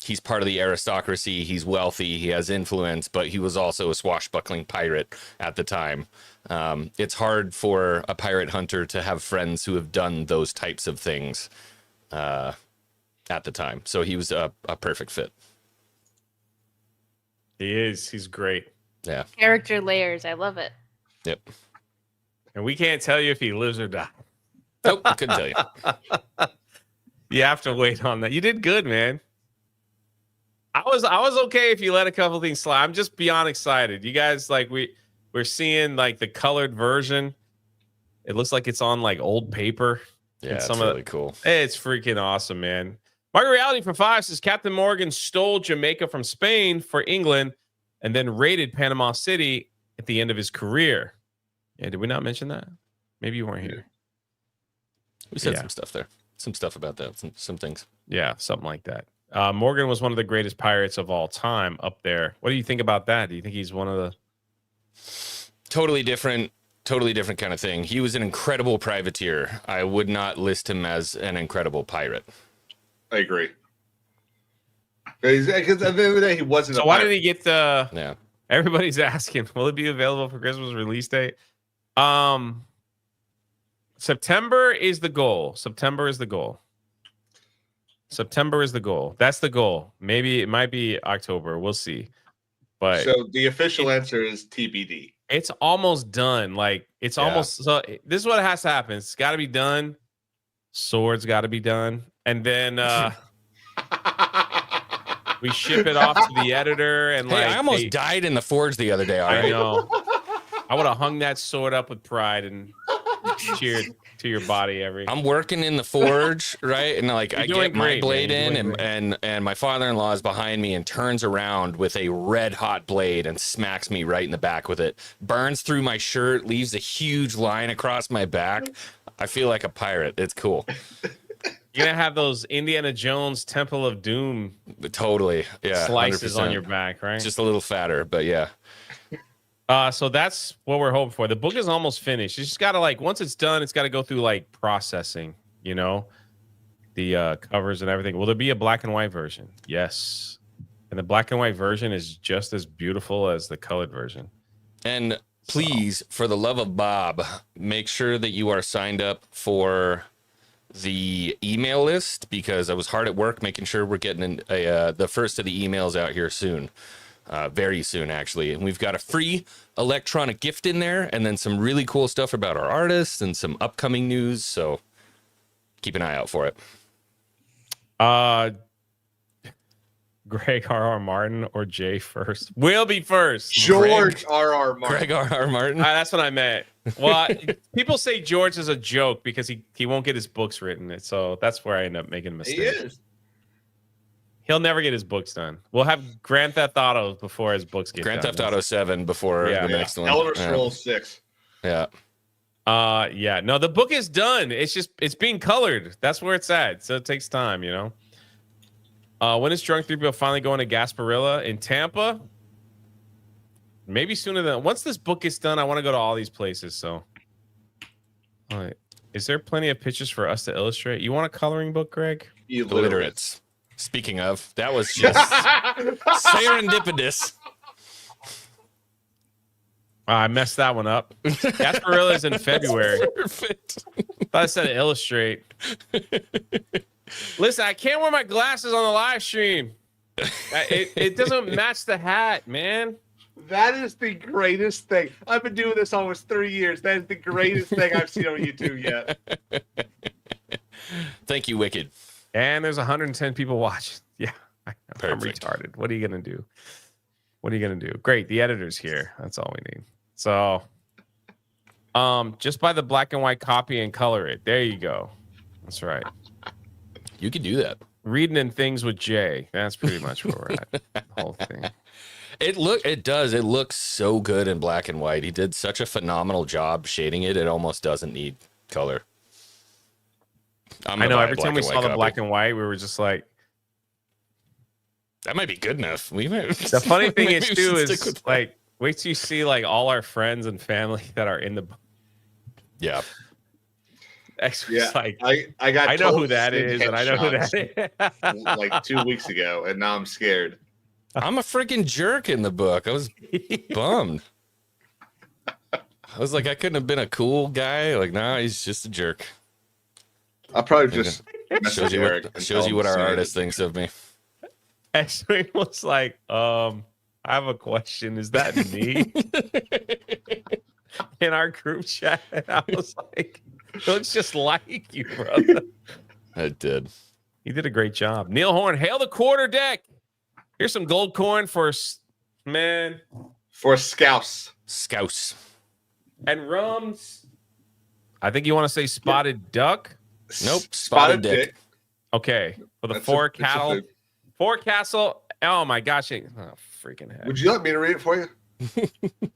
he's part of the aristocracy, he's wealthy, he has influence, but he was also a swashbuckling pirate at the time. It's hard for a pirate hunter to have friends who have done those types of things at the time. So he was a perfect fit. He is. He's great. Yeah. Character layers. I love it. Yep. And we can't tell you if he lives or dies. Nope, couldn't tell you. You have to wait on that. You did good, man. I was okay if you let a couple things slide. I'm just beyond excited. You guys, like, we're seeing like the colored version. It looks like it's on like old paper. Yeah, it's really cool. It's freaking awesome, man. Market Reality for 5 says Captain Morgan stole Jamaica from Spain for England and then raided Panama City at the end of his career. Yeah, did we not mention that? Maybe you weren't here. We said some stuff there. Some stuff about that. Some things. Yeah, something like that. Morgan was one of the greatest pirates of all time up there. What do you think about that? Do you think he's one of the... Totally different kind of thing. He was an incredible privateer. I would not list him as an incredible pirate. I agree. Because at the end of the day, he wasn't. So why did he get the? Yeah. Everybody's asking, will it be available for Christmas release date? September is the goal. September is the goal. That's the goal. Maybe it might be October. We'll see. But so the official answer is TBD. It's almost done. Like it's almost. So this is what has to happen. It's got to be done. Sword's got to be done. And then We ship it off to the editor, and Hey, like I almost died in the forge the other day. All I right. know. I would have hung that sword up with pride and cheered to your body every. I'm working in the forge, right? And like You're I doing get my great, blade man. You're in, doing and my father-in-law is behind me and turns around with a red hot blade and smacks me right in the back with it. Burns through my shirt, leaves a huge line across my back. I feel like a pirate. It's cool. You're gonna have those Indiana Jones Temple of Doom Totally. Yeah. slices 100%. on your back, right? Just a little fatter, but yeah. So that's what we're hoping for. The book is almost finished. It's just gotta like once it's done, it's gotta go through like processing, you know, the covers and everything. Will there be a black and white version? Yes. And the black and white version is just as beautiful as the colored version. And please, for the love of Bob, make sure that you are signed up for the email list, because I was hard at work making sure we're getting the first of the emails out here soon. Very soon, actually. And we've got a free electronic gift in there, and then some really cool stuff about our artists and some upcoming news. So keep an eye out for it. Greg R.R. Martin or Jay first? Will be first. George R.R. Martin. Greg R.R. Martin. That's what I meant. Well, people say George is a joke because he won't get his books written. So that's where I end up making a mistake. He is. He'll never get his books done. We'll have Grand Theft Auto before his books get Grand done. Theft Auto 7 before Yeah. the next one. Elder Yeah. Scrolls 6. Yeah. Yeah. No, the book is done. It's being colored. That's where it's at. So it takes time, you know. When is Drunk 3PO finally going to Gasparilla in Tampa? Maybe sooner than once this book gets done. I want to go to all these places. So, all right. Is there plenty of pictures for us to illustrate? You want a coloring book, Greg? Illiterates. Speaking of, that was just serendipitous. I messed that one up. Gasparilla is in February. Perfect. Thought I said illustrate. Listen, I can't wear my glasses on the live stream. It doesn't match the hat, man. That is the greatest thing. I've been doing this almost 3 years. That is the greatest thing I've seen on YouTube yet. Thank you, Wicked. And there's 110 people watching. Yeah, I'm Perfect. retarded. What are you gonna do? What are you gonna do? Great, the editor's here. That's all we need. So, just buy the black and white copy and color it. There you go. That's right. You can do that. Reading in things with Jay. That's pretty much where we're at. The whole thing. It does. It looks so good in black and white. He did such a phenomenal job shading it. It almost doesn't need color. I know. Every time we saw the black and white, we were just like, that might be good enough. We might. the funny thing is maybe we too should stick is with that. like, wait till you see like all our friends and family that are in the Yeah. X-Wing's like, I got. I know told who that to is, take and I know who that headshots is. like 2 weeks ago, and now I'm scared. I'm a freaking jerk in the book. I was bummed. I was like, I couldn't have been a cool guy. Like, nah, he's just a jerk. I'll probably just Shows you what our artist thinks of me. X-Wing was like, I have a question. Is that me? In our group chat, and I was like, it looks just like you, brother. I did. He did a great job. Neil Horn, hail the quarter deck. Here's some gold coin for man for Scouse. Scouse. and Rums. I think you want to say spotted duck. Nope. Spotted dick. Okay, for the That's four it's a cattle, food. four castle. Oh my gosh! Oh freaking heck! Would you like me to read it for you?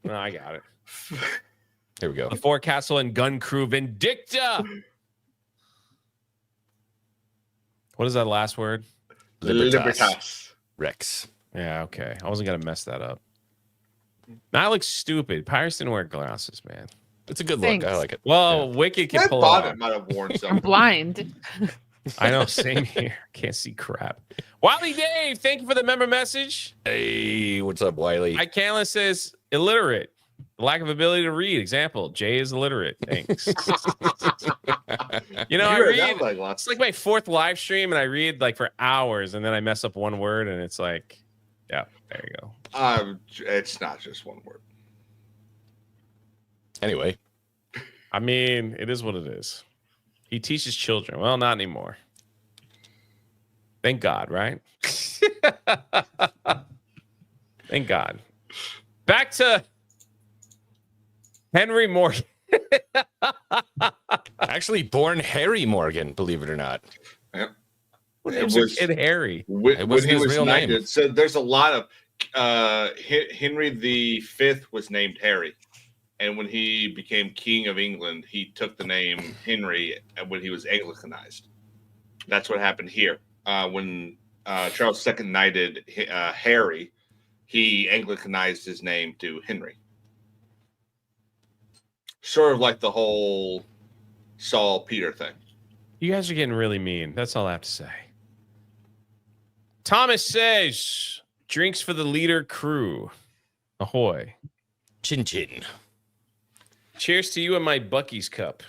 No, I got it. Here we go. The forecastle and gun crew Vindicta. What is that last word? Libertas. Rex. Yeah, okay. I wasn't gonna mess that up. Now I look stupid. Pirates didn't wear glasses, man. It's a good Thanks. look. I like it. Well, Wicked can That pull it bonnet off. might have worn I'm some. blind. I know, same here. Can't see crap. Wally Dave, thank you for the member message. Hey, what's up, Wiley? Mike Canlin says illiterate. Lack of ability to read. Example, Jay is illiterate. Thanks. You know, I You read that read. like lots. It's like my fourth live stream, and I read like for hours, and then I mess up one word, and it's like, yeah, there you go. It's not just one word. Anyway, I mean, it is what it is. He teaches children. Well, not anymore. Thank God, right? Thank God. Back to Henry Morgan. Actually, born Harry Morgan, believe it or not. Yeah. What It names a was kid Harry? when wasn't he his was real knighted. name. So there's a lot of Henry V was named Harry, and when he became King of England, he took the name Henry when he was Anglicanized. That's what happened here. When Charles II knighted Harry, he Anglicanized his name to Henry. Sort of like the whole Saul Peter thing. You guys are getting really mean. That's all I have to say. Thomas says, drinks for the leader crew. Ahoy. Chin chin. Cheers to you and my Bucky's cup.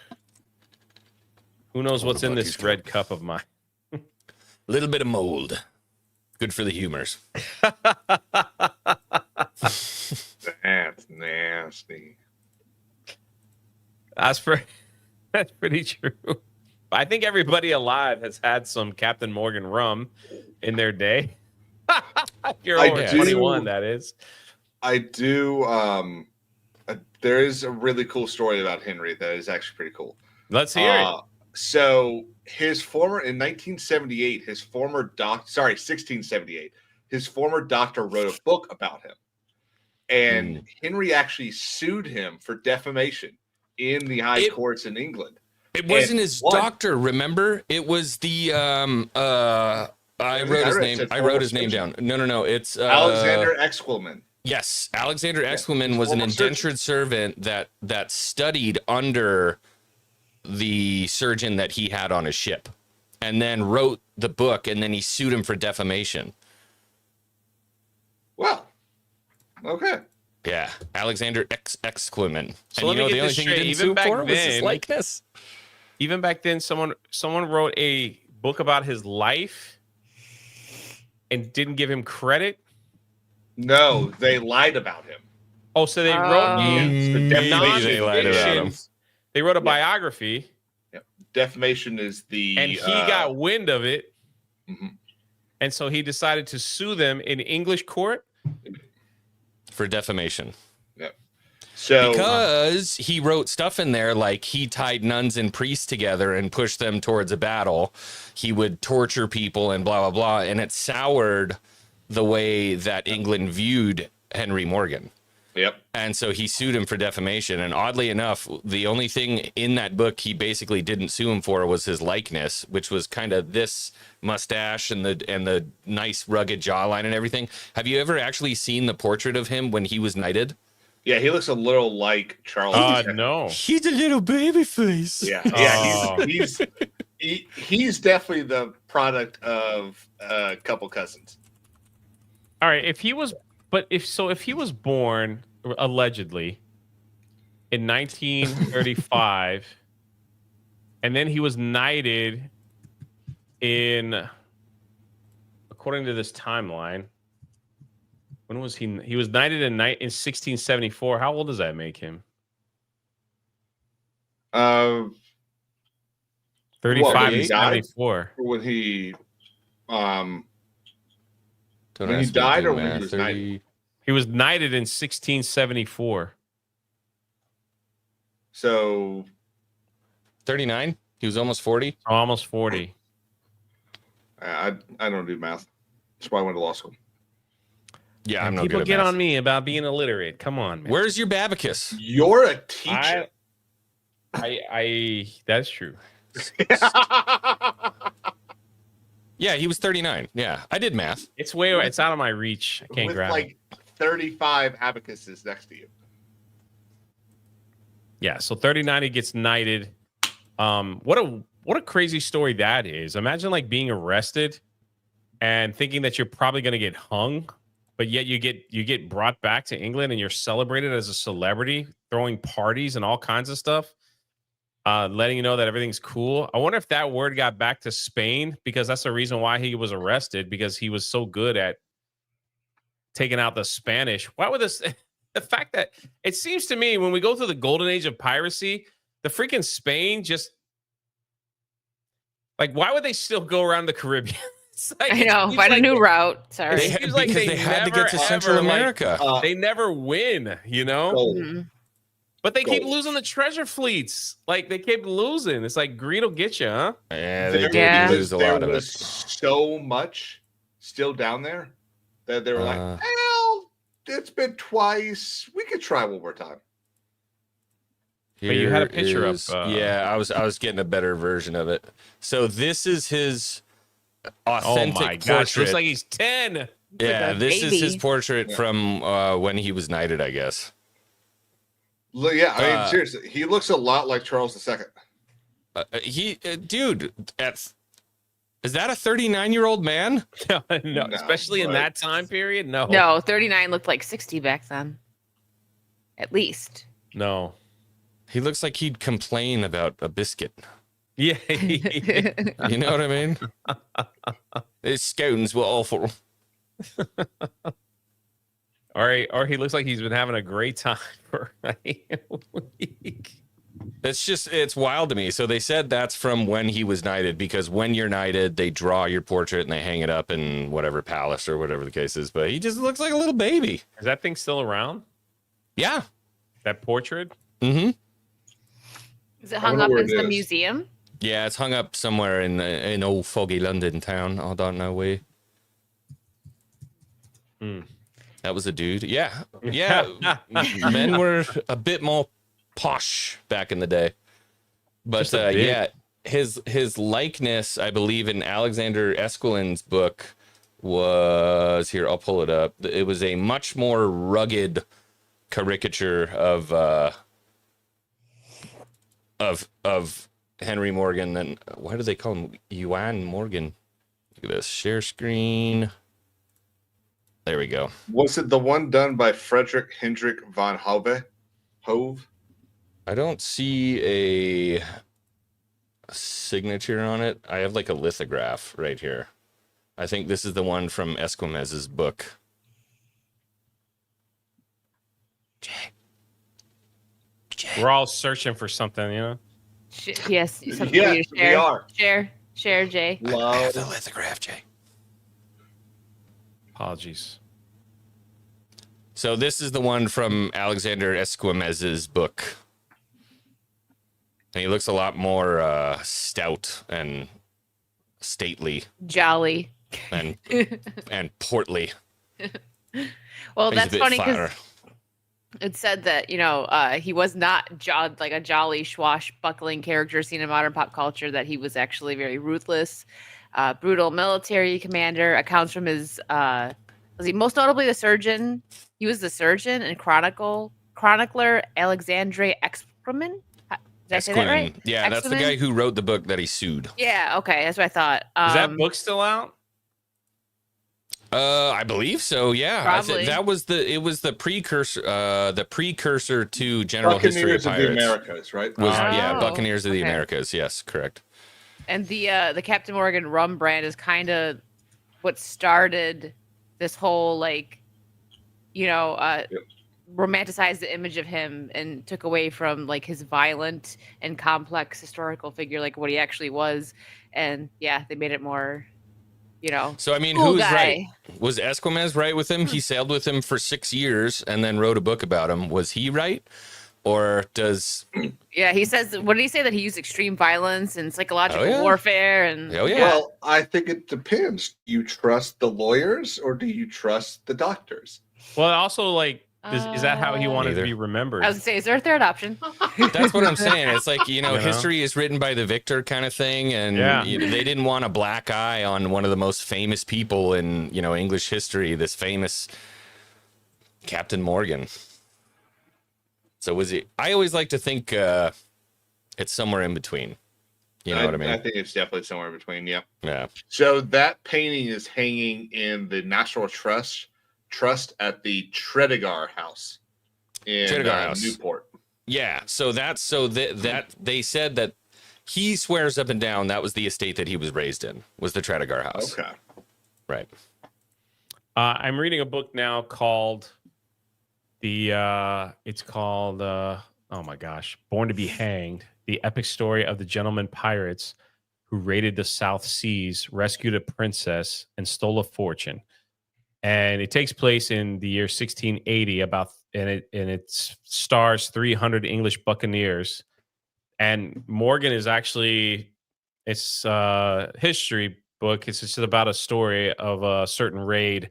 Who knows what's in this Buc-ee's red cup of mine? A little bit of mold. Good for the humors. That's nasty. That's pretty true. I think everybody alive has had some Captain Morgan rum in their day. You're over 21, that is. I do. There is a really cool story about Henry that is actually pretty cool. Let's hear it. So his former in 1978, his former 1678, his former doctor wrote a book about him, and Henry actually sued him for defamation in the high courts in England. It wasn't his doctor, remember? It was the I wrote his name down. No. It's Alexander Exquemelin. Yes, Alexander Exquemelin was an indentured servant that studied under the surgeon that he had on his ship, and then wrote the book, and then he sued him for defamation. Well, okay. Yeah, Alexander Exquemelin. So and you know the only thing he didn't sue for was his likeness. Even back then, someone wrote a book about his life and didn't give him credit. No, they lied about him. Oh, so they wrote they lied about him. They wrote a biography. Yep. Defamation is the and he got wind of it, mm-hmm. and so he decided to sue them in English court for defamation. Yep. So because he wrote stuff in there like he tied nuns and priests together and pushed them towards a battle, he would torture people and blah blah blah, and it soured the way that England viewed Henry Morgan. Yep. And so he sued him for defamation. And oddly enough, the only thing in that book he basically didn't sue him for was his likeness, which was kind of this mustache and the nice rugged jawline and everything. Have you ever actually seen the portrait of him when he was knighted? Yeah, he looks a little like Charles. No. He's a little baby face. Yeah. He's definitely the product of a couple cousins. All right, if he was born allegedly in 1935 and then he was knighted in, according to this timeline, when was he was knighted in 1674. How old does that make him? 35 and 74. When he Don't when he ask me to died do or when math. he was knighted? He was knighted in 1674. So 39? He was almost 40? Almost 40. I don't do math. That's why I went to law school. Yeah, I'm no People good at get math. on me about being illiterate. Come on, man. Where's your babacus? You're a teacher. I that's true. Yeah, he was 39. Yeah, I did math. It's out of my reach. I can't with grab like 35 abacuses next to you. Yeah, so 39 he gets knighted. What a crazy story that is. Imagine like being arrested and thinking that you're probably going to get hung, but yet you get brought back to England and you're celebrated as a celebrity, throwing parties and all kinds of stuff. Letting you know that everything's cool. I wonder if that word got back to Spain, because that's the reason why he was arrested, because he was so good at taking out the Spanish. Why would this? The fact that it seems to me when we go through the golden age of piracy, the freaking Spain just like, why would they still go around the Caribbean? It's like, I know. seems Find a like new route. It Sorry. seems like because they they had to never, get to Central ever, like, America. they never win, you know? Gold. Mhm. But they keep Gold. losing the treasure fleets. Like they keep losing. It's like greed will get you, huh? Yeah, they did Yeah. lose a there lot of was it. so much still down there that they were like, Uh. well, it's been twice. We could try one more time. But you had a Here picture up, is- yeah, I was getting a better version of it. So this is his Oh authentic my gosh, portrait. looks like he's 10. Yeah, like a this is his baby. portrait Yeah. from when he was knighted, I guess. Yeah, I mean, Uh, seriously, he looks a lot like Charles II. Dude, is that a 39-year-old man? No, No, especially in but- that time period. No. No, 39 looked like 60 back then. At least. No. He looks like he'd complain about a biscuit. Yeah. You know what I mean? His scones were awful. or he looks like he's been having a great time for a week. It's wild to me. So they said that's from when he was knighted, because when you're knighted, they draw your portrait and they hang it up in whatever palace or whatever the case is. But he just looks like a little baby. Is that thing still around? Yeah. That portrait? Mm-hmm. Is it I hung wonder up where in it some is. museum? Yeah, it's hung up somewhere in old foggy London town. I don't know where. That was a dude. Yeah. Yeah. Men were a bit more posh back in the day. But Just a bit. yeah, his likeness, I believe, in Alexander Esquilin's book was here. I'll pull it up. It was a much more rugged caricature of Henry Morgan than, why do they call him Yuan Morgan? Look at this. Share screen. There we go. Was it the one done by Frederick Hendrik von Hove? I don't see a signature on it. I have like a lithograph right here. I think this is the one from Esquimez's book. We're all searching for something, you know? Yes. Something for Yes, you to we share. are. Share, Jay. I have the Love. lithograph, Jay. Apologies. So this is the one from Alexander Esquimez's book. And he looks a lot more stout and stately Jolly. and and portly. Well, He's a that's bit funny fatter. because it said that, he was not like a jolly, swashbuckling character seen in modern pop culture, that he was actually very ruthless, brutal military commander. Accounts from his, was he most notably the surgeon? He was the surgeon and chronicler Alexandre Experman. Did I say that right? Yeah, that's the Experman? guy who wrote the book that he sued. Yeah, okay, that's what I thought. Is that book still out? I believe so. Yeah, Probably. that was the precursor to General History of Buccaneers of the Pirates. Americas, right? Was Oh, yeah, Buccaneers of the okay. Americas. Yes, correct. And the Captain Morgan rum brand is kind of what started this whole romanticized the image of him and took away from like his violent and complex historical figure, like what he actually was. And yeah, they made it more, So I mean, cool who's guy. right? Was Esquimez right with him? He sailed with him for 6 years and then wrote a book about him. Was he right, or does? Yeah, he says. What did he say? That he used extreme violence and psychological Oh, yeah. warfare and Oh, yeah. Well, I think it depends. Do you trust the lawyers or do you trust the doctors? Well, also, like, is that how he wanted Neither. to be remembered? I was gonna say, is there a third option? That's what I'm saying. It's like, know? history is written by the victor kind of thing. And Yeah. they didn't want a black eye on one of the most famous people in, English history, this famous Captain Morgan. So was he? I always like to think it's somewhere in between. You know what I mean? I think it's definitely somewhere in between. Yeah. Yeah. So that painting is hanging in the National Trust at the Tredegar House in Tredegar House. Newport. Yeah. So that they said that he swears up and down that was the estate that he was raised in, was the Tredegar House. Okay. Right. I'm reading a book now called oh my gosh, Born to be Hanged: The Epic Story of the Gentlemen Pirates who raided the South Seas, rescued a princess, and stole a fortune. And it takes place in the year 1680. And it stars 300 English buccaneers. And Morgan is actually it's a history book. It's just about a story of a certain raid.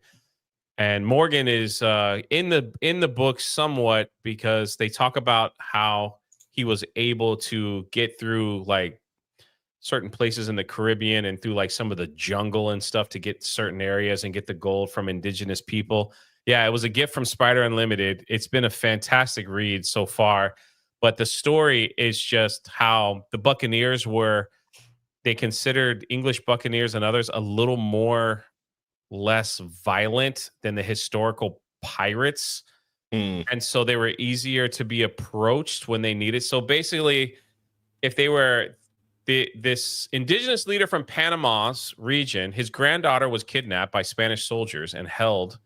And Morgan is in the book somewhat because they talk about how he was able to get through like certain places in the Caribbean and through like some of the jungle and stuff to get certain areas and get the gold from indigenous people. Yeah, it was a gift from Spider Unlimited. It's been a fantastic read so far, but the story is just how the Buccaneers were, they considered English Buccaneers and others a little more less violent than the historical pirates. Hmm. And so they were easier to be approached when they needed. So basically, if they were this indigenous leader from Panama's region, his granddaughter was kidnapped by Spanish soldiers and held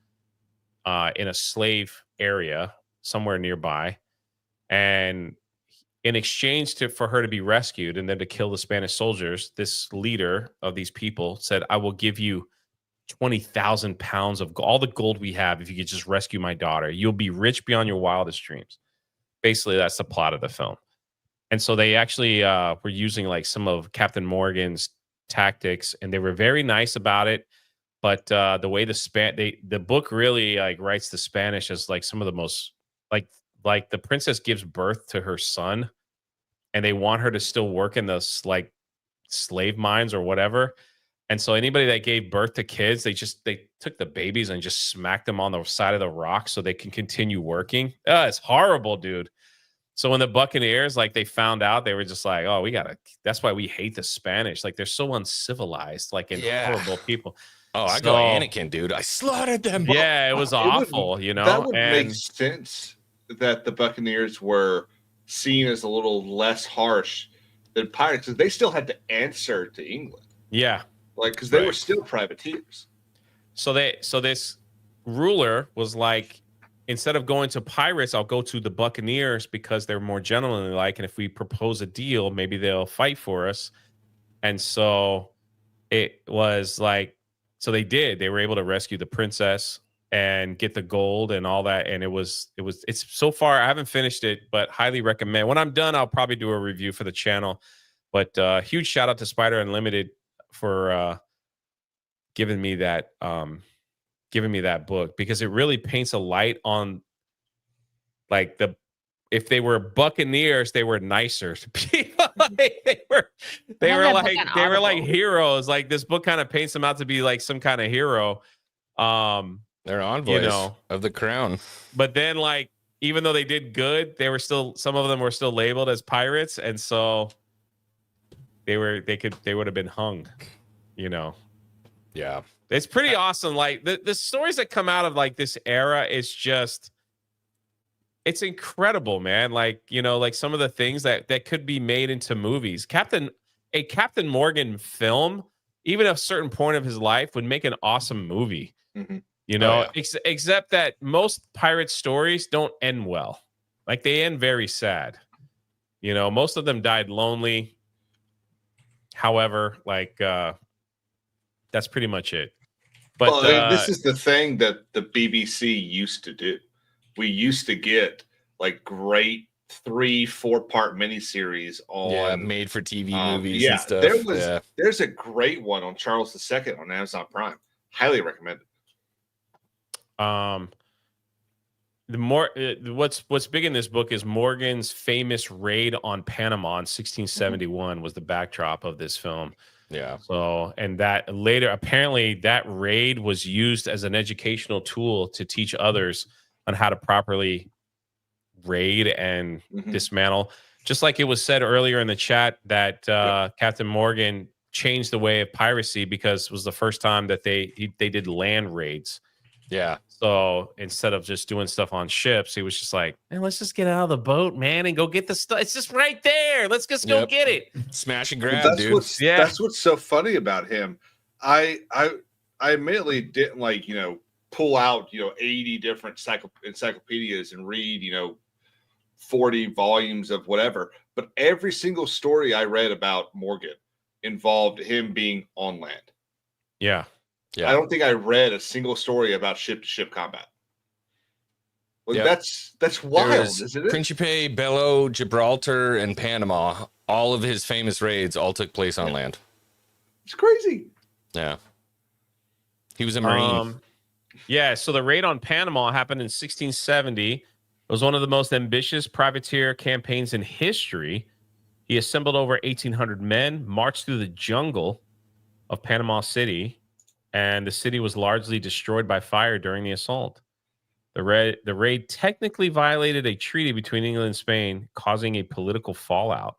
in a slave area somewhere nearby. And in exchange for her to be rescued and then to kill the Spanish soldiers, this leader of these people said, I will give you 20,000 pounds of all the gold we have if you could just rescue my daughter. You'll be rich beyond your wildest dreams. Basically, that's the plot of the film. And so they actually were using like some of Captain Morgan's tactics, and they were very nice about it. But the way the book really like writes the Spanish as like some of the most like the princess gives birth to her son, and they want her to still work in those like slave mines or whatever. And so anybody that gave birth to kids, they took the babies and just smacked them on the side of the rock so they can continue working. It's horrible, dude. So when the Buccaneers, like they found out, they were just like, oh, that's why we hate the Spanish. Like they're so uncivilized, like and horrible people. Oh, I So, go Anakin, dude. I slaughtered them. Yeah, it was awful, That would make and sense that the Buccaneers were seen as a little less harsh than pirates because they still had to answer to England. yeah. Like, because they were Right. still privateers. So this ruler was like, instead of going to pirates, I'll go to the Buccaneers because they're more gentlemanly like, and if we propose a deal, maybe they'll fight for us. And so it was like, so they did. They were able to rescue the princess and get the gold and all that. And it's so far, I haven't finished it, but highly recommend. When I'm done, I'll probably do a review for the channel. But huge shout out to Spider Unlimited for giving me that book, because it really paints a light on like if they were Buccaneers, they were nicer to people. they were like heroes. Like this book kind of paints them out to be like some kind of hero. They're envoys of the crown. But then like even though they did good, some of them were still labeled as pirates, and so they would have been hung, Yeah. It's pretty awesome. Like the stories that come out of like this era is just, it's incredible, man. Like, like some of the things that could be made into movies. Captain Morgan film, even at a certain point of his life, would make an awesome movie. Mhm. Except that most pirate stories don't end well. Like they end very sad. Most of them died lonely. However, like that's pretty much it. But this is the thing that the BBC used to do. We used to get like great 3-4 part miniseries on made for TV movies yeah, and stuff. There's a great one on Charles II on Amazon Prime. Highly recommend it. What's big in this book is Morgan's famous raid on Panama in 1671 was the backdrop of this film. Yeah. So, and that later, apparently that raid was used as an educational tool to teach others on how to properly raid and dismantle. Just like it was said earlier in the chat that Captain Morgan changed the way of piracy because it was the first time that they did land raids. Yeah. So instead of just doing stuff on ships, he was just like, man, let's just get out of the boat, man, and go get the stuff. It's just right there. Let's just go get it. Smash and grab, that's dude. That's what's so funny about him. I immediately didn't pull out 80 different encyclopedias and read 40 volumes of whatever. But every single story I read about Morgan involved him being on land. Yeah. Yeah. I don't think I read a single story about ship-to-ship combat. Well, Yep. that's wild, isn't it? Principe, Bello, Gibraltar, and Panama. All of his famous raids all took place on land. It's crazy. Yeah. He was a Marine. Yeah, so the raid on Panama happened in 1670. It was one of the most ambitious privateer campaigns in history. He assembled over 1,800 men, marched through the jungle of Panama City, and the city was largely destroyed by fire during the assault. The raid technically violated a treaty between England and Spain, causing a political fallout.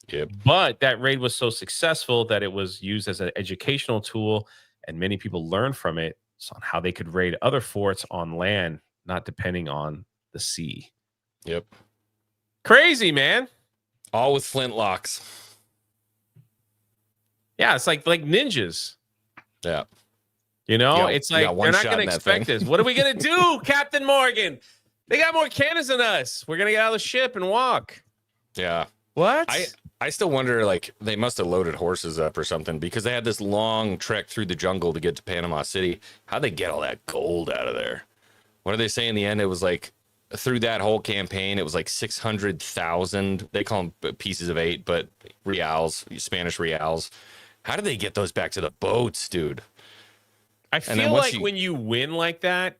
Yep. But that raid was so successful that it was used as an educational tool, and many people learned from it on how they could raid other forts on land, not depending on the sea. Yep. Crazy, man. All with flintlocks. Yeah, it's like ninjas. Yeah. You know, Yeah, it's you like got they're one not shot going in to that expect thing. this. What are we going to do, Captain Morgan? They got more cannons than us. We're going to get out of the ship and walk. Yeah. What? I still wonder, like, they must have loaded horses up or something because they had this long trek through the jungle to get to Panama City. How'd they get all that gold out of there? What do they say in the end? It was like, through that whole campaign, it was like 600,000. They call them pieces of 8, but reals, Spanish reals. How did they get those back to the boats, dude? I feel like when you win like that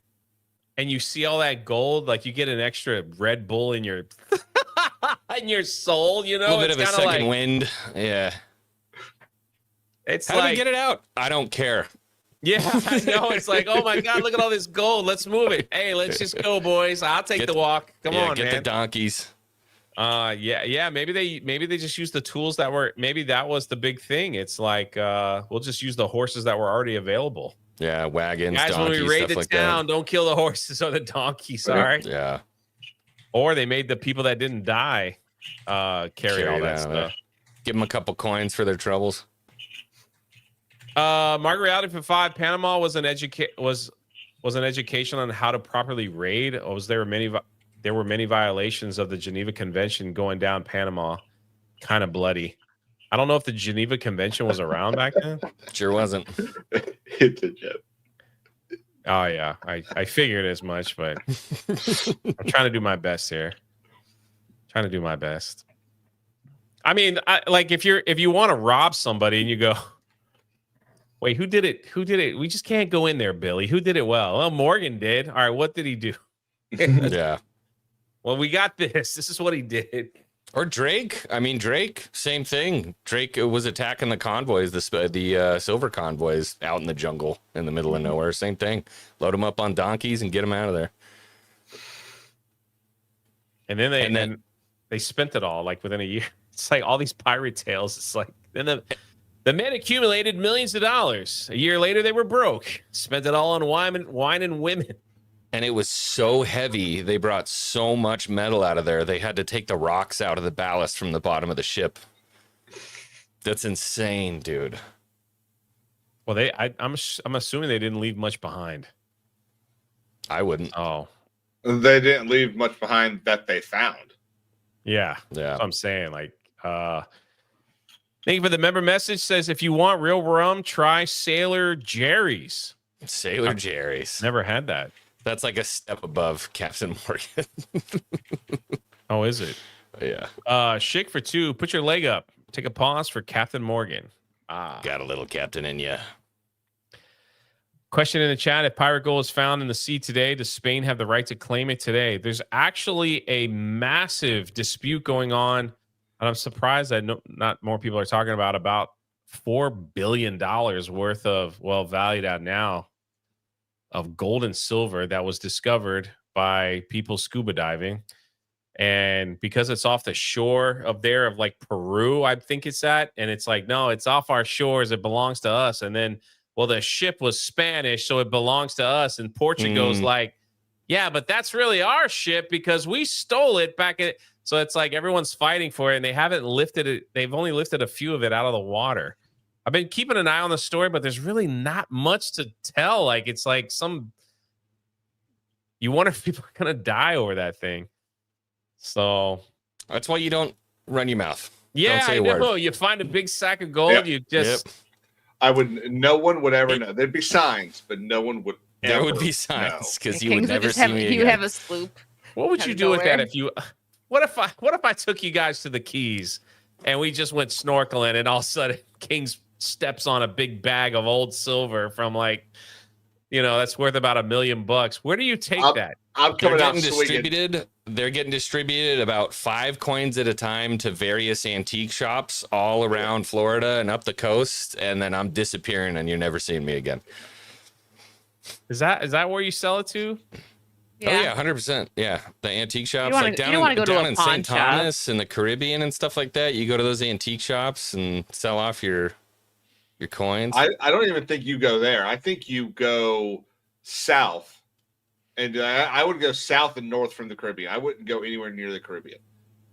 and you see all that gold, like you get an extra Red Bull in your in your soul, you know? A little bit of a second wind. Yeah. It's How like, do we get it out? I don't care. yeah, I know. It's like, oh my God, look at all this gold. Let's move it. Hey, let's just go, boys. I'll take the walk. Come on, get man. the donkeys. Yeah. Maybe they just used the tools that were. Maybe that was the big thing. It's like we'll just use the horses that were already available. Yeah, wagons, Guys, donkeys, when we raid stuff the like town, don't kill the horses or the donkeys. All right. Yeah. Or they made the people that didn't die carry all that stuff. Give them a couple coins for their troubles. Margaret Reality for 5. Panama was an education on how to properly raid. Or was there were many violations of the Geneva Convention going down Panama. Kind of bloody. I don't know if the Geneva Convention was around back then. Sure wasn't. Hit the jet. Oh yeah, I figured as much, but I'm trying to do my best here. Trying to do my best. I mean, if you want to rob somebody and you go, wait, who did it? Who did it? We just can't go in there, Billy. Who did it well? Well, Morgan did. All right, what did he do? Yeah. Well, we got this. This is what he did. Or Drake. I mean, Drake, same thing. Drake was attacking the convoys, the silver convoys out in the jungle in the middle of nowhere. Same thing. Load them up on donkeys and get them out of there. And then they spent it all like within a year. It's like all these pirate tales. It's like then the men accumulated millions of dollars. A year later, they were broke. Spent it all on wine and women. And it was so heavy. They brought so much metal out of there. They had to take the rocks out of the ballast from the bottom of the ship. That's insane, dude. Well, I'm assuming they didn't leave much behind. I wouldn't. Oh, They didn't leave much behind that they found. yeah. Yeah. That's what I'm saying. Like, thank you for the member message. Says if you want real rum, try Sailor Jerry's. Sailor Jerry's. Never had that. That's like a step above Captain Morgan. Oh, is it? Yeah. Shake for 2. Put your leg up. Take a pause for Captain Morgan. Got a little captain in you. Question in the chat: if pirate gold is found in the sea today, does Spain have the right to claim it today? There's actually a massive dispute going on, and I'm surprised that not more people are talking about $4 billion worth of, well, valued at now, of gold and silver that was discovered by people scuba diving. And because it's off the shore of like Peru, I think it's at, and it's like, no, it's off our shores. It belongs to us. And then, well, the ship was Spanish, so it belongs to us. And Portugal's like, yeah, but that's really our ship because we stole it back at. So it's like everyone's fighting for it, and they haven't lifted it. They've only lifted a few of it out of the water. I've been keeping an eye on the story, but there's really not much to tell. Like, it's like you wonder if people are going to die over that thing. So that's why you don't run your mouth. Yeah, say I a word. know. You find a big sack of gold, Yep. you just No one would ever know. There'd be signs, but no one would There would ever be signs because And you would Kings never just see have me he again. would have a sloop. what would out you of do with that nowhere. if you what if I took you guys to the Keys and we just went snorkeling and all of a sudden Kings steps on a big bag of old silver from like, that's worth about $1 million. Where do you take that? I'm They're coming out getting swinging. distributed. They're getting distributed about 5 coins at a time to various antique shops all around Florida and up the coast, and then I'm disappearing, and you're never seeing me again. Is that where you sell it to? Oh yeah, 100%. Yeah, the antique shops wanna- like you down don't wanna go to down a in pawn St. shop. Thomas and the Caribbean and stuff like that. You go to those antique shops and sell off your coins. I don't even think you go there. I think you go south, and I would go south and north from the Caribbean. I wouldn't go anywhere near the Caribbean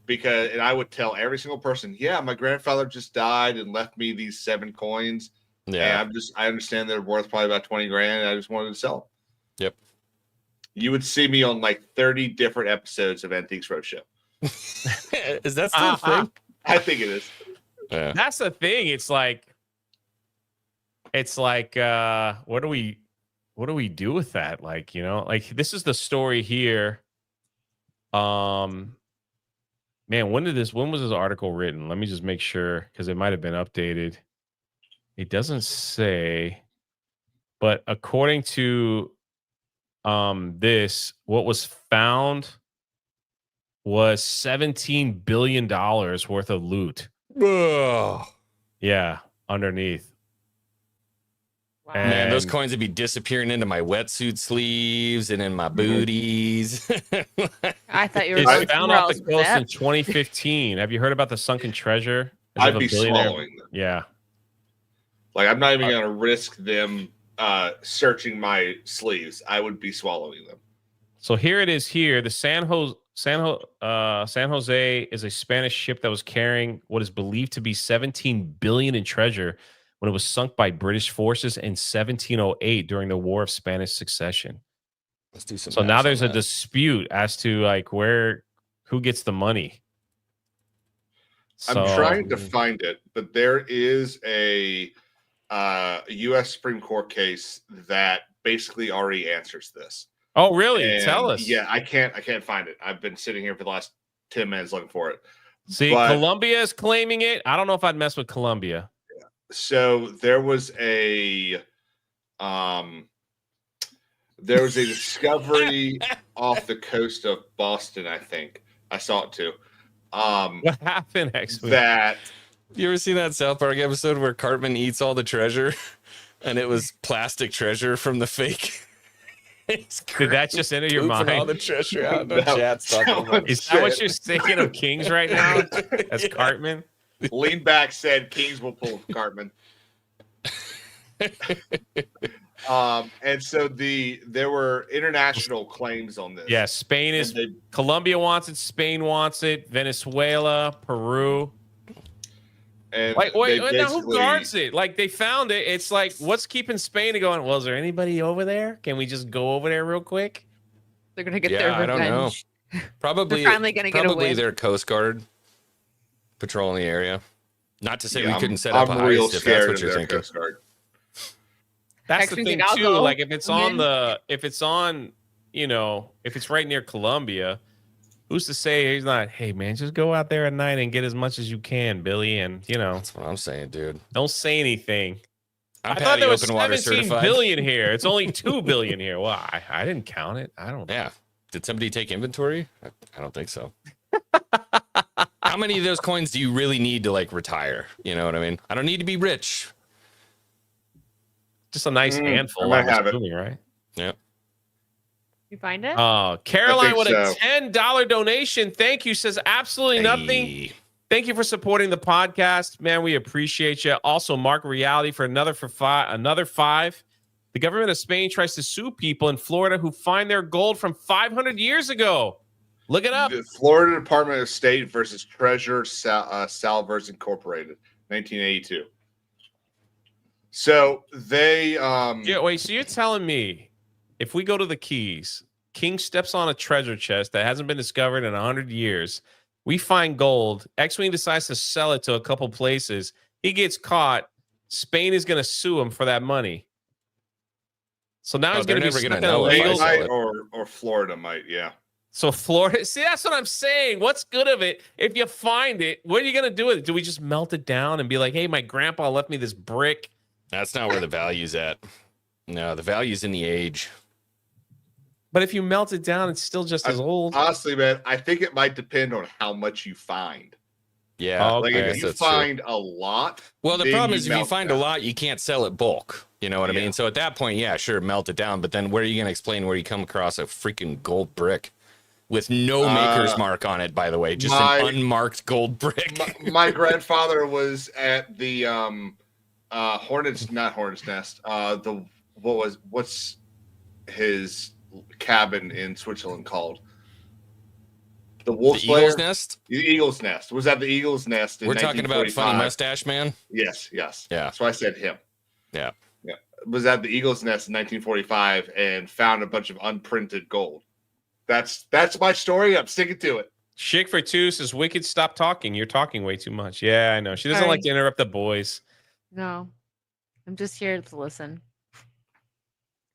and I would tell every single person, yeah, my grandfather just died and left me these 7 coins. Yeah. And I understand they're worth probably about 20 grand. And I just wanted to sell them. Yep. You would see me on like 30 different episodes of Antiques Roadshow. Is that still a thing? I think it is. Yeah. That's the thing. It's like what do we do with that? Like, like this is the story here. Man, when was this article written? Let me just make sure because it might have been updated. It doesn't say, but according to this, what was found was $17 billion worth of loot. Ugh. Yeah, underneath. Wow. Man, those And- coins would be disappearing into my wetsuit sleeves and in my booties. I thought you were It's going found somewhere off the else with coast that. in 2015. Have you heard about the sunken treasure? Of I'd a be billionaire? swallowing them. Yeah. Like, I'm not even going to risk them searching my sleeves. I would be swallowing them. So here it is. Here, the San Jose is a Spanish ship that was carrying what is believed to be 17 billion in treasure when it was sunk by British forces in 1708 during the War of Spanish Succession. Let's do some. So math now on there's a that. dispute as to like who gets the money. I'm trying to find it, but there is a U.S. Supreme Court case that basically already answers this. Oh, really? And, Tell us. Yeah, I can't find it. I've been sitting here for the last 10 minutes looking for it. See, But- Colombia is claiming it. I don't know if I'd mess with Colombia. So there was a discovery off the coast of Boston, I think. I saw it too. What happened next week? That You ever seen that South Park episode where Cartman eats all the treasure, and it was plastic treasure from the fake? Did that just enter your Pooping all mind? the treasure out. No, No, chat's talking about. someone Is that what said- you're thinking of Kings right now? As Yeah. Cartman? lean back said Kings will pull Cartman. And so there were international claims on this. Yeah, Spain And is. they- Colombia wants it. Spain wants it. Venezuela, Peru. and Like, they wait, now who basically- guards it? Like, they found it. It's like, what's keeping Spain going? Well, is there anybody over there? Can we just go over there real quick? They're gonna get Yeah, their I don't know. revenge. Probably, They're finally gonna get a probably win. their Coast Guard patrolling the area. Not to say Yeah, we couldn't set up a I'm real heist if that's scared what of you're their thinking. Coast Guard. That's Next the week thing I'll too. go. Like if it's I'm on in. if it's on, if it's right near Colombia, who's to say he's not? Hey man, just go out there at night and get as much as you can, Billy, and That's what I'm saying, dude. don't say anything. I'm I thought there was open water 17 certified. billion here. It's only 2 billion here. Well, I didn't count it. I don't. Yeah. Did somebody take inventory? I don't think so. How many of those coins do you really need to like retire? You know what I mean? I don't need to be rich. Just a nice handful. I might I'm have it. assuming, right? Yeah. You find it? Caroline I with think a so. $10 donation. Thank you. Says absolutely nothing. Hey. Thank you for supporting the podcast, man. We appreciate you. Also, Mark Reality for another five. The government of Spain tries to sue people in Florida who find their gold from 500 years ago. Look it up. The Florida Department of State versus Treasure Salvers Incorporated, 1982. So they Yeah, wait. So you're telling me if we go to the Keys, King steps on a treasure chest that hasn't been discovered in 100 years, We find gold. X-Wing decides to sell it to a couple places. He gets caught. Spain is going to sue him for that money. So now he's they're going to be never stuck gonna in a know if I legal. sell Might, it. or Florida might, yeah. So Florida, see, that's what I'm saying. What's good of it? If you find it, what are you going to do with it? Do we just melt it down and be like, hey, my grandpa left me this brick? That's not where the value's at. No, the value's in the age. But if you melt it down, it's still just as old. Honestly, man, I think it might depend on how much you find. Yeah. Oh, Like okay. if you That's true. find a lot, Well, the then problem is if you melt find it a down. lot, you can't sell it bulk. You know what I Yeah. mean? So at that point, yeah, sure, melt it down. But then where are you going to explain where you come across a freaking gold brick with no maker's mark on it, by the way? Just an unmarked gold brick. My grandfather was at the not Hornet's Nest. What's his cabin in Switzerland called? The Wolf's The Eagle's Lair? Nest? The Eagle's Nest. Was at the Eagle's Nest in We're talking about Funny 1945. Mustache Man? Yes. Yeah. So I said him. Yeah. Was at the Eagle's Nest in 1945 and found a bunch of unprinted gold. That's my story. I'm sticking to it. Chick for two says, Wicked, stop talking. You're talking way too much. Yeah, I know. She doesn't like to interrupt the boys. No, I'm just here to listen.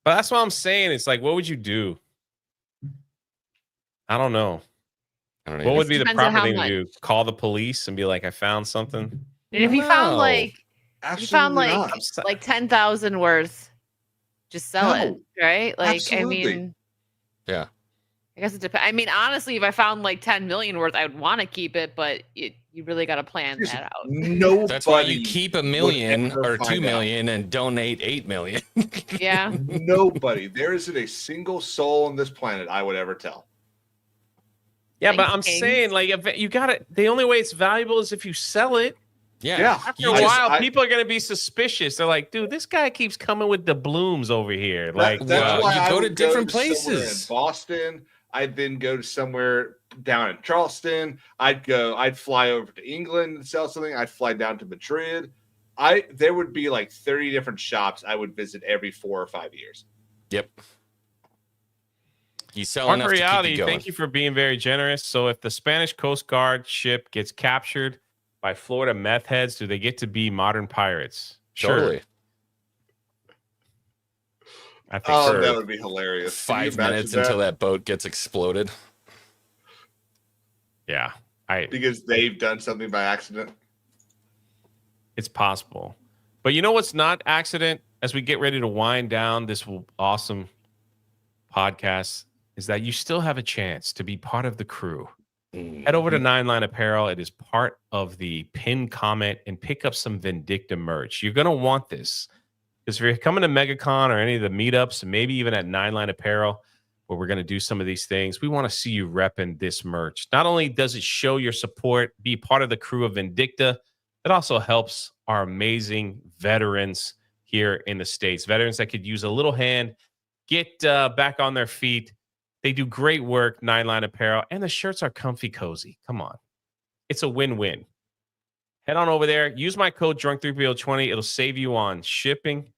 But that's what I'm saying. It's like, what would you do? I don't know. I don't What know. would be the Depends on proper how thing to much. do? Call the police and be like, I found something. And if you found No. like Absolutely you found not. like 10,000 worth, just sell it, No, right? Like absolutely. I mean, Yeah. I guess it depends. I mean, honestly, if I found like 10 million worth, I would want to keep it, but you really got to plan Just that out. Nobody. That's why you keep $1 million ever or find 2 out. million and donate 8 million. Yeah. Nobody. There isn't a single soul on this planet I would ever tell. Yeah, but Thanks, I'm King. saying, like, if you got it, the only way it's valuable is if you sell it. Yeah. After You a just- while, people are going to be suspicious. They're like, dude, this guy keeps coming with the blooms over here. Like, That's Well, why you I go to would different somewhere places. in Boston. I'd then go to somewhere down in Charleston. I'd fly over to England and sell something. I'd fly down to Madrid. There would be like 30 different shops I would visit every 4 or 5 years. Yep. You sell Mark enough to keep Reality, you going. thank you for being very generous. So if the Spanish Coast Guard ship gets captured by Florida meth heads, do they get to be modern pirates? Sure. Totally. I think Oh, so. that would be hilarious. Can you 5 imagine minutes until that boat gets exploded. Yeah. Because they've done something by accident. It's possible. But you know what's not accident as we get ready to wind down this awesome podcast is that you still have a chance to be part of the crew. Head over to Nine Line Apparel. It is part of the pinned comment and pick up some Vindicta merch. You're going to want this because if you're coming to MegaCon or any of the meetups, maybe even at Nine Line Apparel, where we're going to do some of these things, we want to see you repping this merch. Not only does it show your support, be part of the crew of Vindicta, it also helps our amazing veterans here in the States, veterans that could use a little hand, get back on their feet. They do great work, Nine Line Apparel, and the shirts are comfy cozy. Come on. It's a win-win. Head on over there. Use my code DRUNK3PO20. It'll save you on shipping,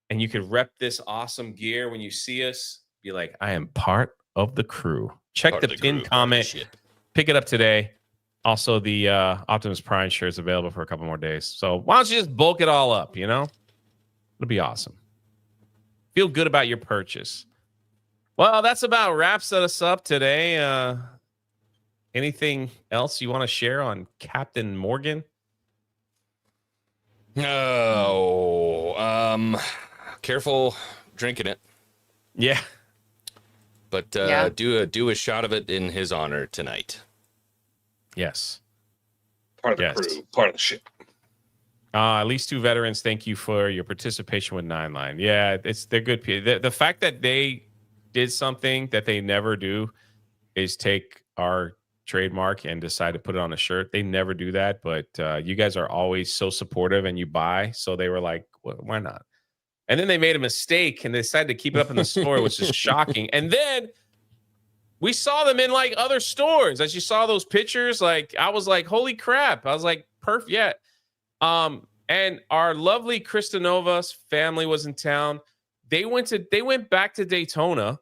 and you can rep this awesome gear when you see us. Be like, I am part of the crew. Check Part the of the pinned crew, part of the comment. ship. Pick it up today. Also, the Optimus Prime shirt is available for a couple more days. So why don't you just bulk it all up, you know? It'll be awesome. Feel good about your purchase. Well, that's about wraps us up today. Anything else you want to share on Captain Morgan? No. Careful drinking it. Yeah. But Yeah. do a shot of it in his honor tonight. Yes. Part of the Yes. crew. Part of the ship. At least 2 veterans. Thank you for your participation with Nine Line. Yeah, they're good people. The fact that they did something that they never do is take our trademark and decide to put it on a shirt. They never do that, but you guys are always so supportive and you buy. So they were like, well, why not? And then they made a mistake and they decided to keep it up in the store, which is shocking. And then we saw them in like other stores. As you saw those pictures, like I was like, holy crap. I was like, perfect. Yeah. And our lovely Kristanova's family was in town. They went back to Daytona,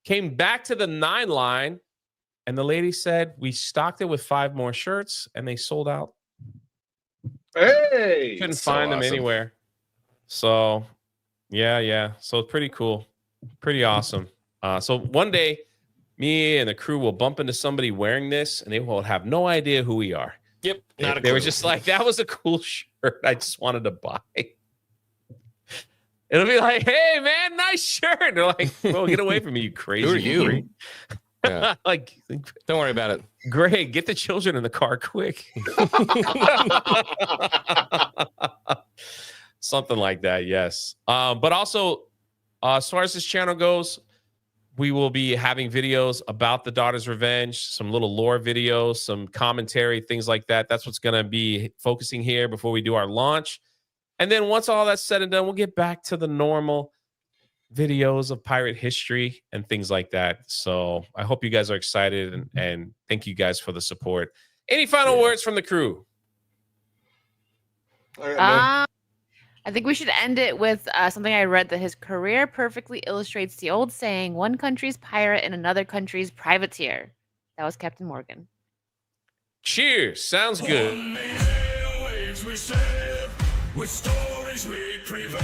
came back to the 9 Line, And the lady said we stocked it with 5 more shirts, and they sold out. Hey, Couldn't so find them awesome. anywhere. So, yeah. So it's pretty cool, pretty awesome. So one day, me and the crew will bump into somebody wearing this, and they will have no idea who we are. Yep. Not a They were clue. just like, that was a cool shirt. I just wanted to buy. It'll be like, hey man, nice shirt. They're like, well, get away from me, you crazy. Who are you? freak." Yeah. Like, Don't worry about it. Greg, get the children in the car quick. Something like that, yes. But also, as far as this channel goes, we will be having videos about the Daughter's Revenge, some little lore videos, some commentary, things like that. That's what's going to be focusing here before we do our launch. And then once all that's said and done, we'll get back to the normal videos of pirate history and things like that. So I hope you guys are excited, and thank you guys for the support. Any final words from the crew? I got none. I think we should end it with something I read, that his career perfectly illustrates the old saying, one country's pirate and another country's privateer. That was Captain Morgan. Cheers. Sounds good. On the airwaves we sail, with stories we prevail.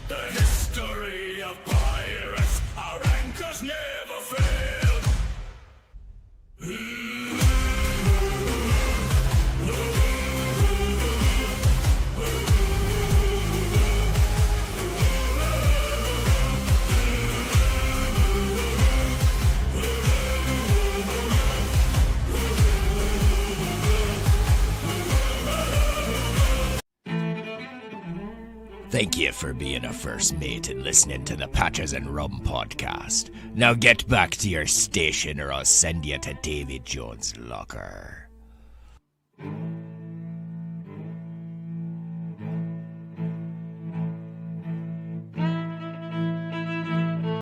The history of pirates, our anchors never fail. Thank you for being a first mate and listening to the Patches and Rum podcast. Now get back to your station or I'll send you to Davy Jones' locker.